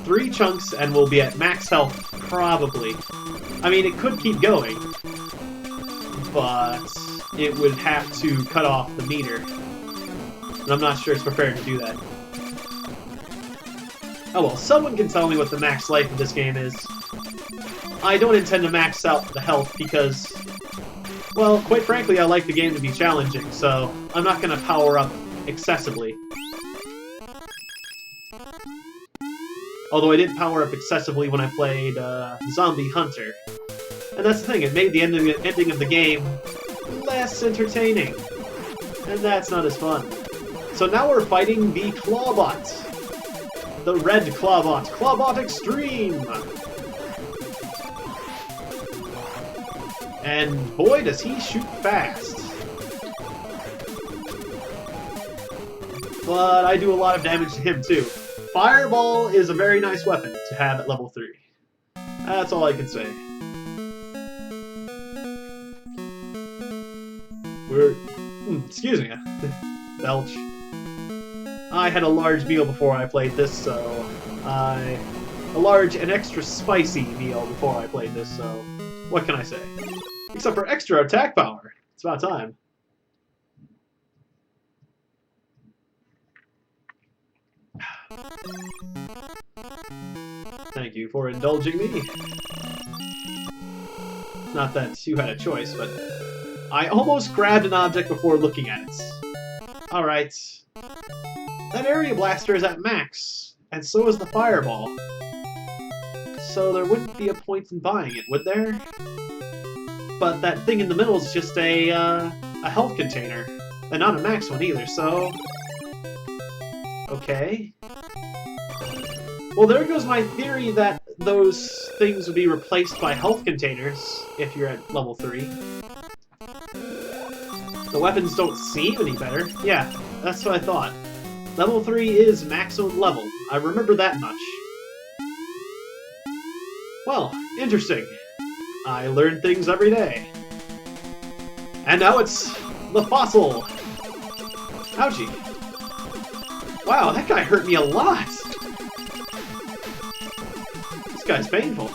3 chunks and we'll be at max health, probably. I mean, it could keep going. But it would have to cut off the meter. And I'm not sure it's prepared to do that. Oh well, someone can tell me what the max life of this game is. I don't intend to max out the health because... Well, quite frankly, I like the game to be challenging, so I'm not going to power up excessively. Although I did power up excessively when I played Zombie Hunter. And that's the thing, it made the ending of the game less entertaining. And that's not as fun. So now we're fighting the Clawbot. The red Clawbot. Clawbot Extreme! And boy, does he shoot fast. But I do a lot of damage to him, too. Fireball is a very nice weapon to have at level 3. That's all I can say. Excuse me. Belch. I had a large meal before I played this, so... A large and extra spicy meal before I played this, so... What can I say? Except for extra attack power. It's about time. Thank you for indulging me. Not that you had a choice, but... I almost grabbed an object before looking at it. Alright. That area blaster is at max, and so is the fireball. So there wouldn't be a point in buying it, would there? But that thing in the middle is just a health container. And not a max one either, so... Okay. Well, there goes my theory that those things would be replaced by health containers if you're at level 3. The weapons don't seem any better. Yeah, that's what I thought. Level 3 is maximum level. I remember that much. Well, interesting. I learn things every day. And now it's the fossil. Ouchie. Wow, that guy hurt me a lot. This guy's painful.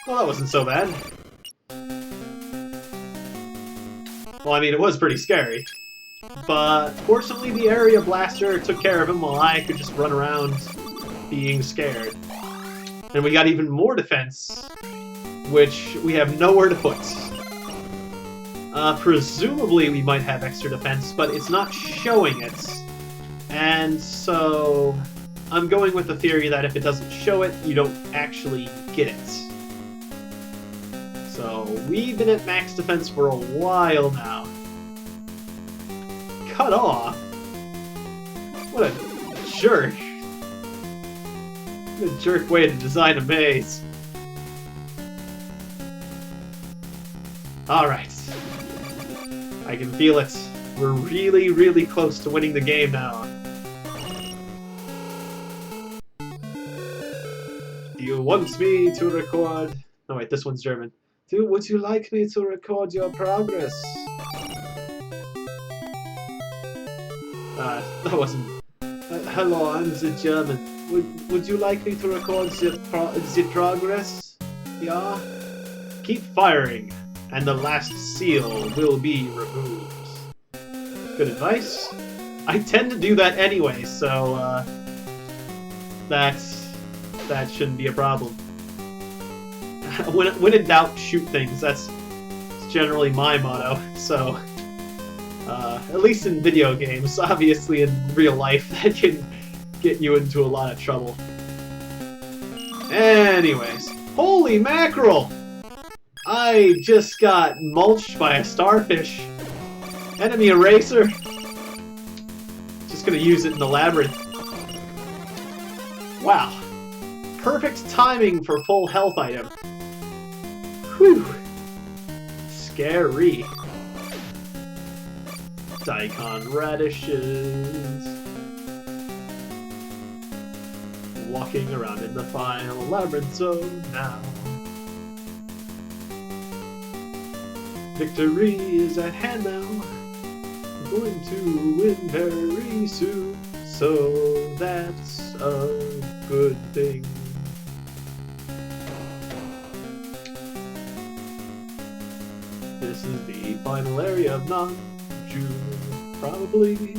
Well, that wasn't so bad. Well, I mean, it was pretty scary. But fortunately, the area blaster took care of him while I could just run around being scared. And we got even more defense, which we have nowhere to put. Presumably we might have extra defense, but it's not showing it. And so I'm going with the theory that if it doesn't show it, you don't actually get it. So we've been at max defense for a while now. Cut off? What a jerk. What a jerk way to design a maze. Alright. I can feel it. We're really, really close to winning the game now. Do you want me to record... Oh wait, this one's German. Would you like me to record your progress? That wasn't... hello, I'm the German. Would you like me to record the progress? Yeah? Keep firing, and the last seal will be removed. Good advice. I tend to do that anyway, so, that shouldn't be a problem. When in doubt, shoot things. That's generally my motto, so... at least in video games. Obviously in real life, that can get you into a lot of trouble. Anyways, holy mackerel! I just got mulched by a starfish. Enemy eraser. Just gonna use it in the labyrinth. Wow. Perfect timing for full health item. Whew. Scary. Daikon radishes. Walking around in the final labyrinth zone now. Victory is at hand now. I'm going to win very soon, so that's a good thing. This is the final area of non-June, probably.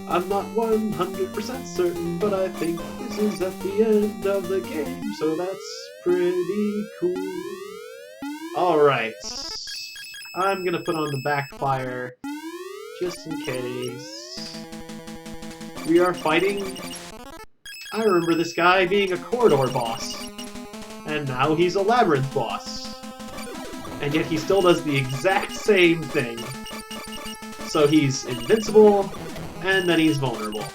I'm not 100% certain, but I think this is at the end of the game, so that's pretty cool. Alright. I'm gonna put on the backfire, just in case. We are fighting... I remember this guy being a corridor boss. And now he's a labyrinth boss. And yet he still does the exact same thing. So he's invincible, and then he's vulnerable.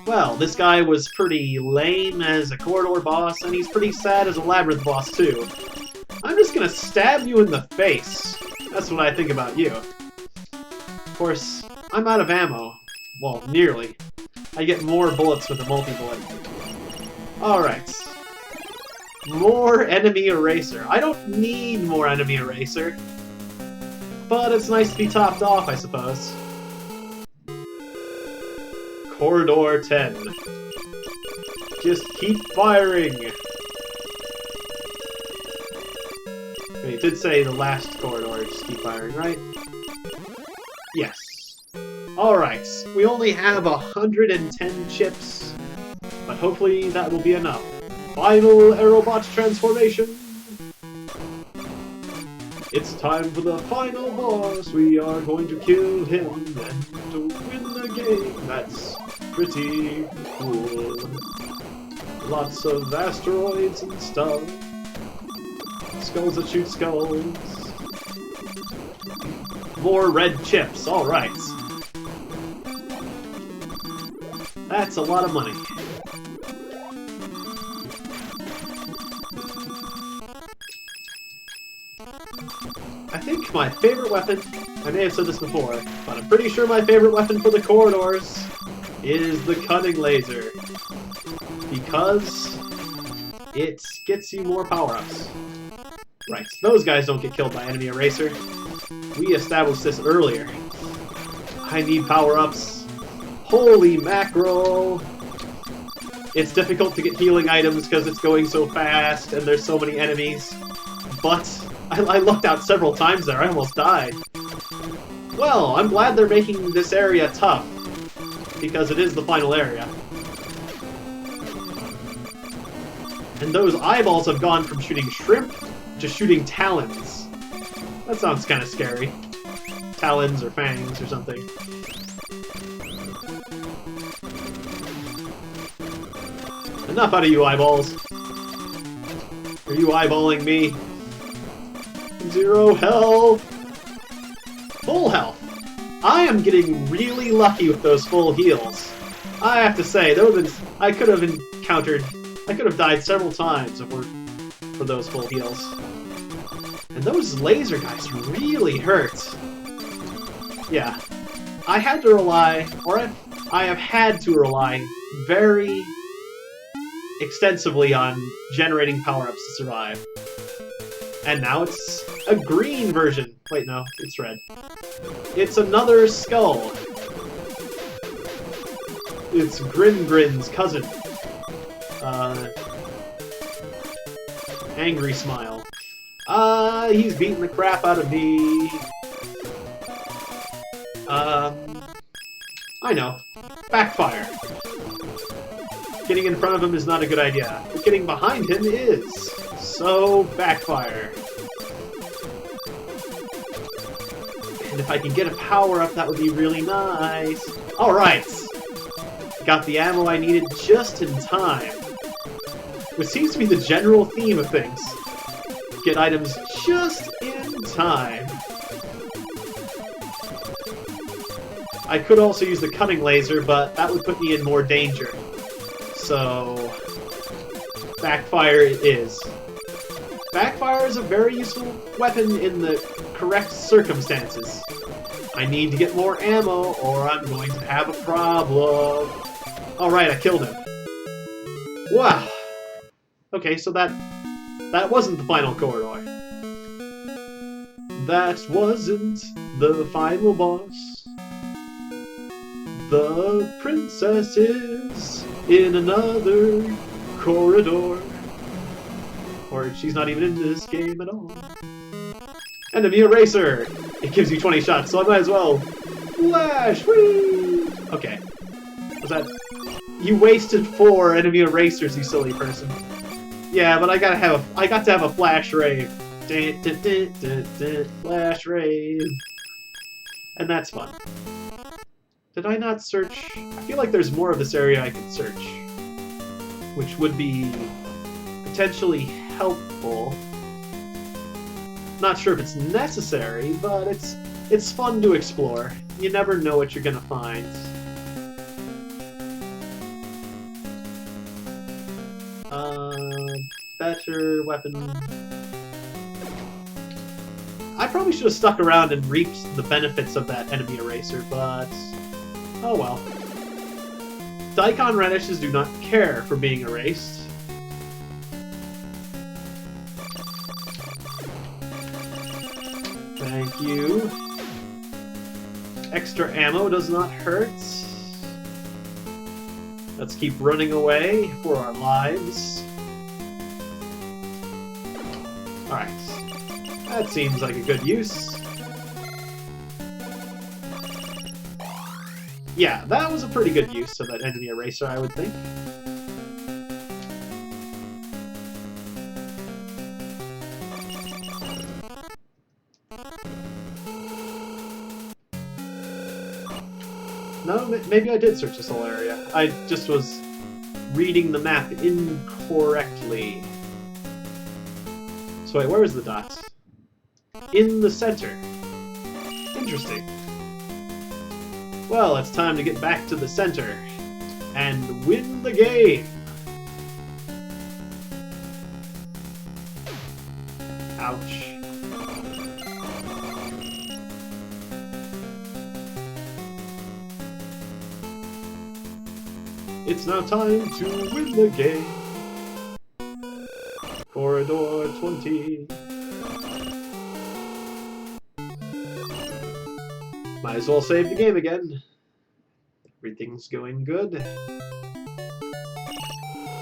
Well, this guy was pretty lame as a corridor boss, and he's pretty sad as a labyrinth boss too. I'm just gonna stab you in the face. That's what I think about you. Of course, I'm out of ammo. Well, nearly. I get more bullets with a multi-bullet. Alright. More enemy eraser. I don't need more enemy eraser. But it's nice to be topped off, I suppose. Corridor 10. Just keep firing. Okay, it did say the last corridor, just keep firing, right? Yes. Alright, we only have 110 chips, but hopefully that will be enough. Final Aerobot transformation! It's time for the final boss. We are going to kill him and to win the game. That's pretty cool. Lots of asteroids and stuff. Skulls that shoot skulls. More red chips, alright. That's a lot of money. I think my favorite weapon, I may have said this before, but I'm pretty sure my favorite weapon for the corridors is the cutting laser. Because it gets you more power-ups. Right, those guys don't get killed by enemy eraser. We established this earlier. I need power-ups. Holy mackerel! It's difficult to get healing items because it's going so fast and there's so many enemies. But I lucked out several times there, I almost died. Well, I'm glad they're making this area tough, because it is the final area. And those eyeballs have gone from shooting shrimp to shooting talons. That sounds kind of scary. Talons or fangs or something. Enough out of you eyeballs. Are you eyeballing me? 0 health! Full health! I am getting really lucky with those full heals. I have to say, I could have died several times if it weren't for those full heals. And those laser guys really hurt. Yeah. I had to rely, or I have had to rely very extensively on generating power-ups to survive. And now it's a green version. Wait, no, it's red. It's another skull. It's Grin's cousin. Angry Smile. He's beating the crap out of me. I know. Backfire. Getting in front of him is not a good idea, but getting behind him is. So, backfire. And if I can get a power-up, that would be really nice. Alright! Got the ammo I needed just in time. Which seems to be the general theme of things. Get items just in time. I could also use the cutting laser, but that would put me in more danger. So, backfire it is. Backfire is a very useful weapon in the correct circumstances. I need to get more ammo, or I'm going to have a problem. Alright, I killed him. Wow. Okay, so that wasn't the final corridor. That wasn't the final boss. The princess is in another corridor. Or she's not even in this game at all. Enemy Eraser! It gives you 20 shots, so I might as well flash! Whee! Okay. Was that... You wasted 4 enemy erasers, you silly person. Yeah, but I got to have a flash rave. Flash rave. And that's fun. Did I not search? I feel like there's more of this area I can search. Which would be potentially helpful. Not sure if it's necessary, but it's fun to explore. You never know what you're gonna find. Better weapon. I probably should have stuck around and reaped the benefits of that enemy eraser, but oh well. Daikon radishes do not care for being erased. Thank you. Extra ammo does not hurt. Let's keep running away for our lives. Alright. That seems like a good use. Yeah, that was a pretty good use of that enemy eraser, I would think. No, maybe I did search this whole area. I just was reading the map incorrectly. So wait, where is the dot? In the center. Interesting. Well, it's time to get back to the center and win the game. Ouch. It's now time to win the game. Corridor 20. Might as well save the game again. Everything's going good.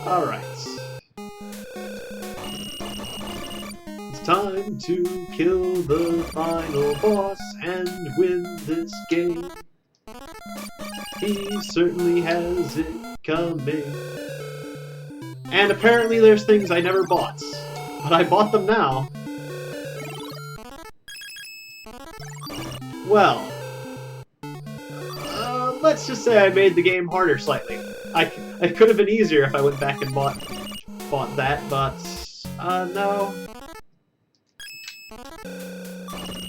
Alright. It's time to kill the final boss and win this game. He certainly has it coming. And apparently there's things I never bought. But I bought them now. Well. Let's just say I made the game harder slightly. It could have been easier if I went back and bought that, but... no.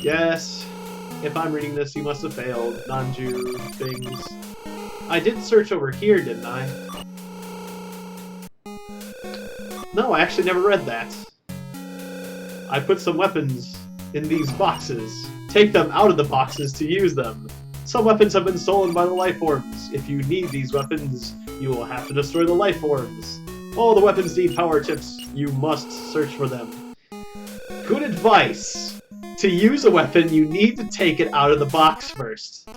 Yes. If I'm reading this, you must have failed. Non-Jew things. I did search over here, didn't I? No, I actually never read that. I put some weapons in these boxes. Take them out of the boxes to use them. Some weapons have been stolen by the life orbs. If you need these weapons, you will have to destroy the life orbs. All the weapons need power chips. You must search for them. Good advice. To use a weapon, you need to take it out of the box first.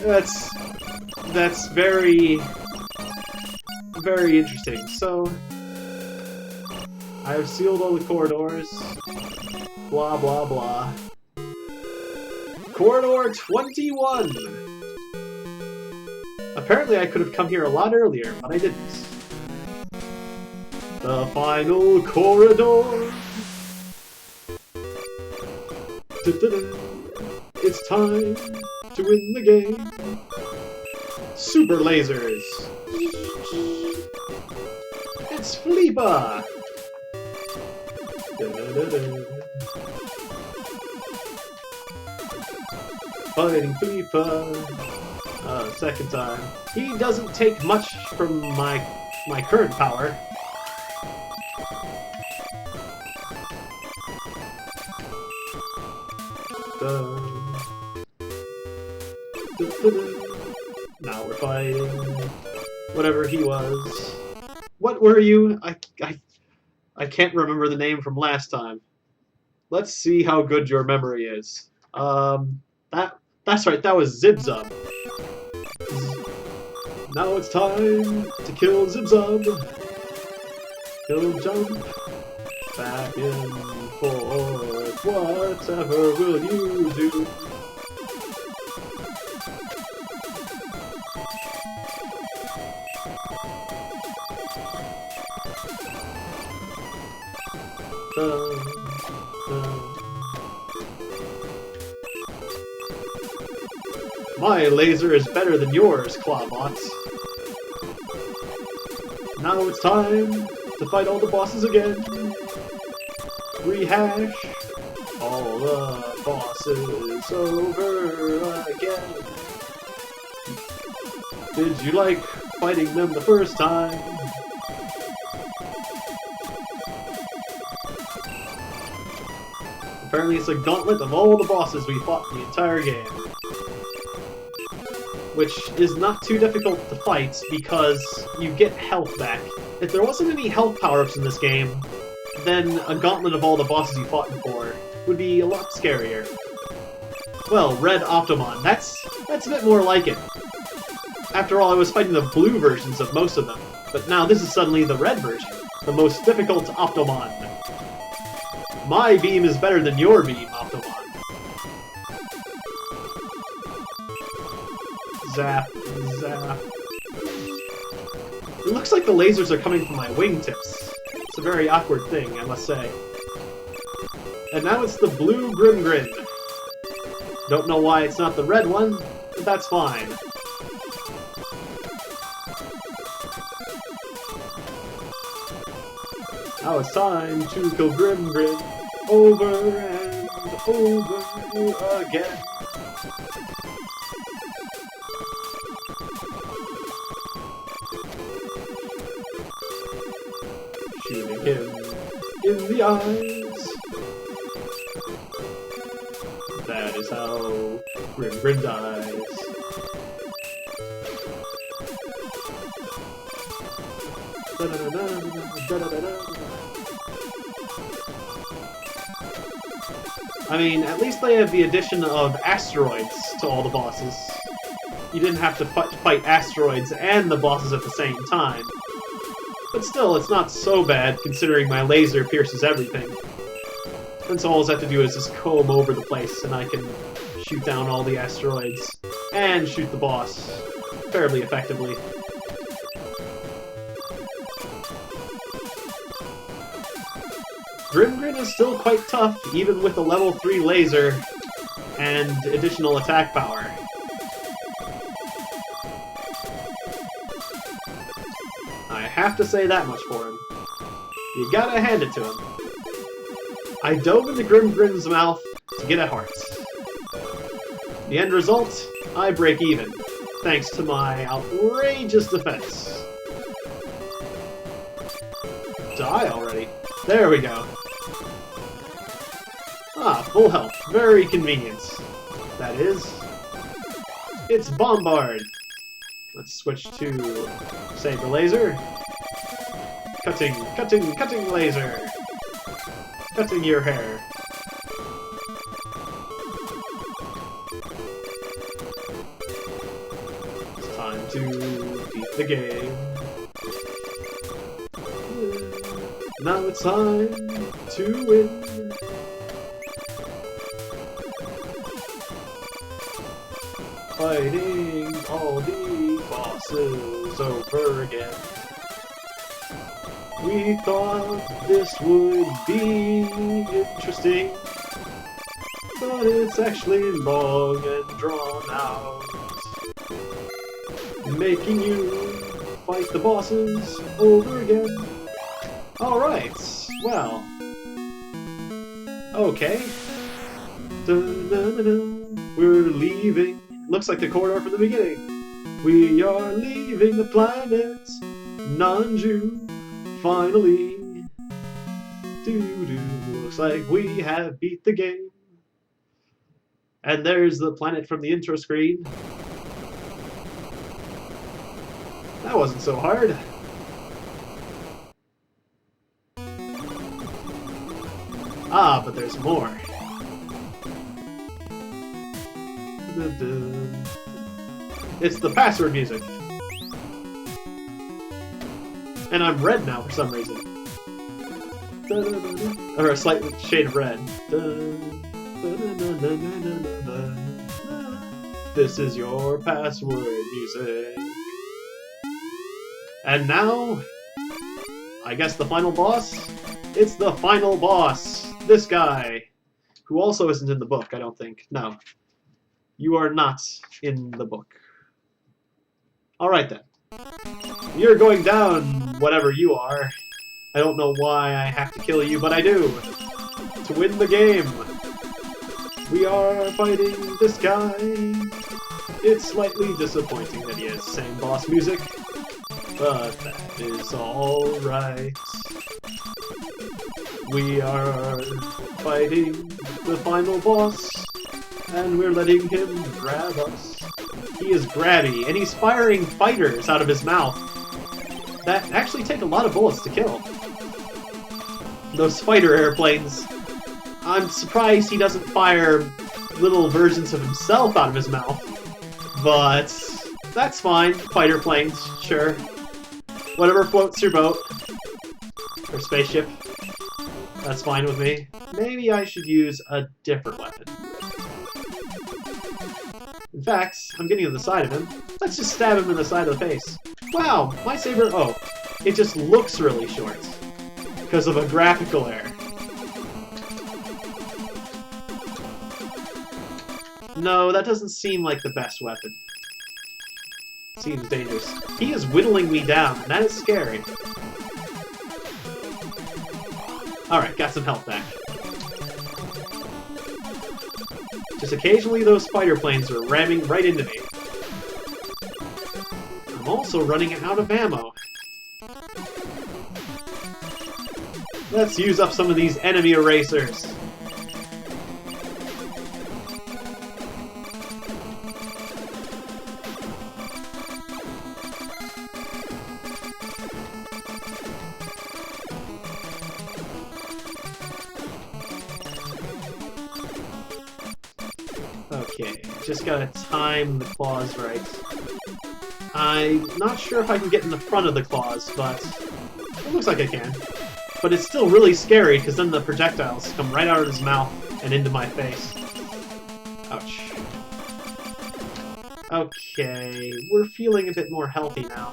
That's very, very interesting. So, I have sealed all the corridors. Blah, blah, blah. Corridor 21! Apparently I could have come here a lot earlier, but I didn't. The final corridor! It's time to win the game! Super lasers! It's Fleepa! Fighting Fleepa. Second time. He doesn't take much from my current power. Now we're fighting whatever he was. What were you? I can't remember the name from last time. Let's see how good your memory is. That's right, that was Zibzub. Now it's time to kill Zibzub. He'll jump back and forth. Whatever will you do? My laser is better than yours, Clawbot. Now it's time to fight all the bosses again. Rehash all the bosses over again. Did you like fighting them the first time? Apparently it's a gauntlet of all the bosses we fought in the entire game. Which is not too difficult to fight because you get health back. If there wasn't any health power-ups in this game, then a gauntlet of all the bosses you fought before would be a lot scarier. Well, Red Optomon, that's a bit more like it. After all, I was fighting the blue versions of most of them, but now this is suddenly the red version, the most difficult Optomon. My beam is better than your beam, Optomon. Zap, zap. It looks like the lasers are coming from my wingtips. It's a very awkward thing, I must say. And now it's the blue Grim. Don't know why it's not the red one, but that's fine. Now it's time to kill Grim over and over again. Shooting him in the eyes. That is how Grim dies. I mean, at least they have the addition of asteroids to all the bosses. You didn't have to fight asteroids and the bosses at the same time. But still, it's not so bad, considering my laser pierces everything. And so all I have to do is just comb over the place, and I can shoot down all the asteroids, and shoot the boss fairly effectively. Grimgrin is still quite tough, even with a level 3 laser and additional attack power. I have to say that much for him. You gotta hand it to him. I dove into Grimgrin's mouth to get a heart. The end result? I break even, thanks to my outrageous defense. Die already. There we go. Full health. Very convenient. That is. It's Bombard. Let's switch to Saber Laser. Cutting, cutting, cutting laser. Cutting your hair. It's time to beat the game. Now it's time to win. Fighting all the bosses over again. We thought this would be interesting, but it's actually long and drawn out, making you fight the bosses over again. Alright, well, okay. We're leaving. Looks like the corridor from the beginning. We are leaving the planet Nanju. Finally, looks like we have beat the game. And there's the planet from the intro screen. That wasn't so hard. Ah, but there's more. It's the password music. And I'm red now for some reason. Or a slight shade of red. This is your password music. And now, I guess the final boss? It's the final boss! This guy, who also isn't in the book, I don't think. No. You are not in the book. Alright then. You're going down, whatever you are. I don't know why I have to kill you, but I do. To win the game. We are fighting this guy. It's slightly disappointing that he has the same boss music, but that is alright. We are fighting the final boss, and we're letting him grab us. He is grabby, and he's firing fighters out of his mouth that actually take a lot of bullets to kill. Those fighter airplanes, I'm surprised he doesn't fire little versions of himself out of his mouth, but that's fine. Fighter planes, sure. Whatever floats your boat. Or spaceship. That's fine with me. Maybe I should use a different weapon. In fact, I'm getting to the side of him. Let's just stab him in the side of the face. Wow, my saber... Oh, it just looks really short. Because of a graphical error. No, that doesn't seem like the best weapon. Seems dangerous. He is whittling me down, and that is scary. Alright, got some health back. Just occasionally those fighter planes are ramming right into me. I'm also running out of ammo. Let's use up some of these enemy erasers. Okay, just gotta time the claws right. I'm not sure if I can get in the front of the claws, but it looks like I can. But it's still really scary, because then the projectiles come right out of his mouth and into my face. Ouch. Okay, we're feeling a bit more healthy now.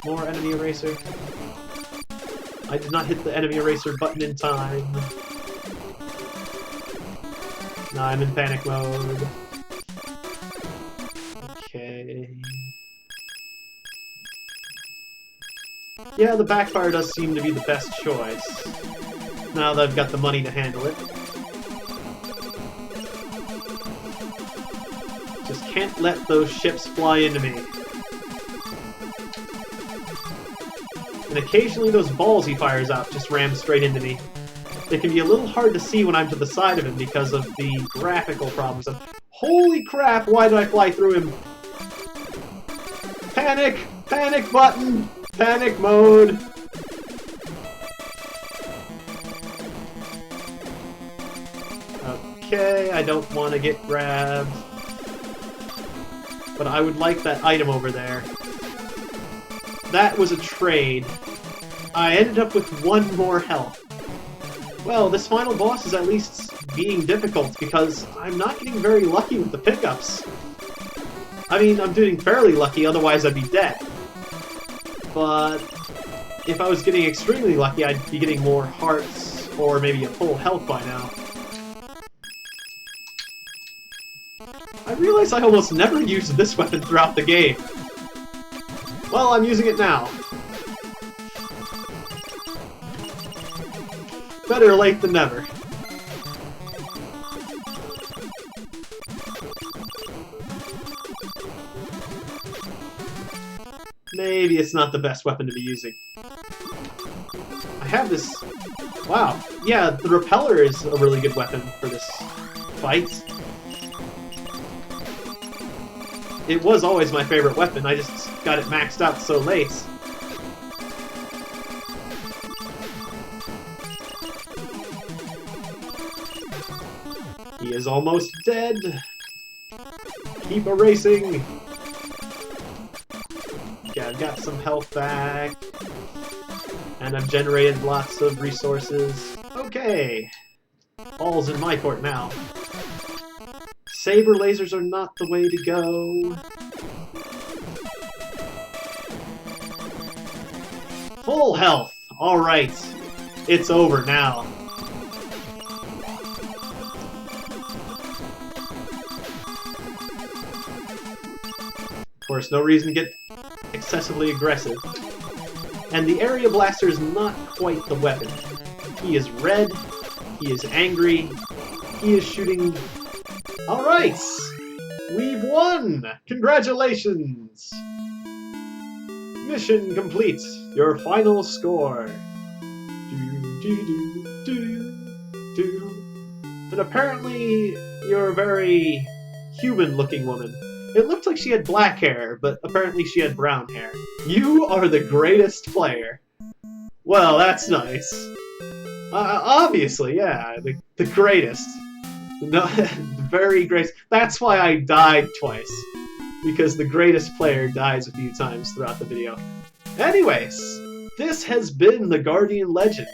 More enemy eraser. I did not hit the enemy eraser button in time. Now I'm in panic mode. Okay. Yeah, the backfire does seem to be the best choice. Now that I've got the money to handle it. Just can't let those ships fly into me. And occasionally those balls he fires out just ram straight into me. They can be a little hard to see when I'm to the side of him because of the graphical problems of... Holy crap, why did I fly through him? Panic! Panic button! Panic mode! Okay, I don't want to get grabbed. But I would like that item over there. That was a trade. I ended up with 1 more health. Well, this final boss is at least being difficult because I'm not getting very lucky with the pickups. I mean, I'm doing fairly lucky, otherwise I'd be dead. But if I was getting extremely lucky, I'd be getting more hearts or maybe a full health by now. I realize I almost never used this weapon throughout the game. Well, I'm using it now. Better late than never. Maybe it's not the best weapon to be using. I have this... Wow. Yeah, the repeller is a really good weapon for this fight. It was always my favorite weapon, I just got it maxed out so late. He is almost dead. Keep erasing. Okay, I've got some health back. And I've generated lots of resources. Okay. Ball's in my court now. Saber lasers are not the way to go. Full health! Alright. It's over now. Of course, no reason to get excessively aggressive. And the area blaster is not quite the weapon. He is red, he is angry, he is shooting... Alright! We've won! Congratulations! Mission complete. Your final score. And apparently, you're a very human-looking woman. It looked like she had black hair, but apparently she had brown hair. You are the greatest player. Well, that's nice. Obviously, yeah, the greatest. No, very great. That's why I died twice. Because the greatest player dies a few times throughout the video. Anyways, this has been the Guardian Legend.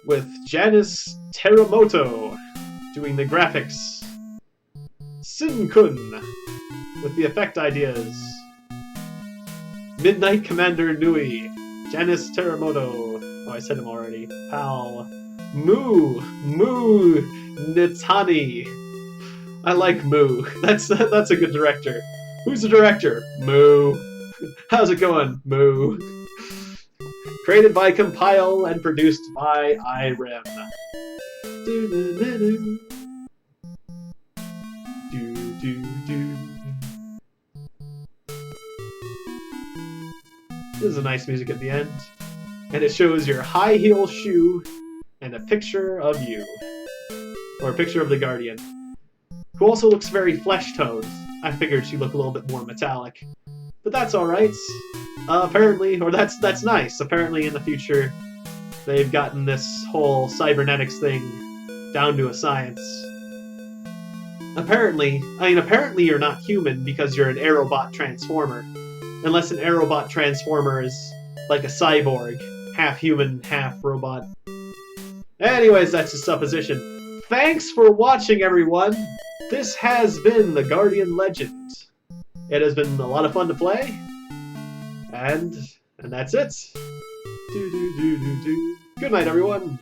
With Janice Teramoto doing the graphics. Sin-kun with the effect ideas. Midnight Commander Nui. Janice Teramoto. Oh, I said him already. Pal. Moo Nitani. I like Moo. That's a good director. Who's the director? Moo. How's it going, Moo? Created by Compile and produced by Irem. This is a nice music at the end. And it shows your high heel shoe and a picture of you. Or a picture of the Guardian. Who also looks very flesh-toned. I figured she'd look a little bit more metallic. But that's alright. Apparently, or that's nice. Apparently in the future, they've gotten this whole cybernetics thing down to a science. Apparently you're not human because you're an Aerobot Transformer. Unless an Aerobot Transformer is like a cyborg. Half human, half robot. Anyways, that's a supposition. Thanks for watching, everyone! This has been the Guardian Legend. It has been a lot of fun to play. And that's it. Good night, everyone.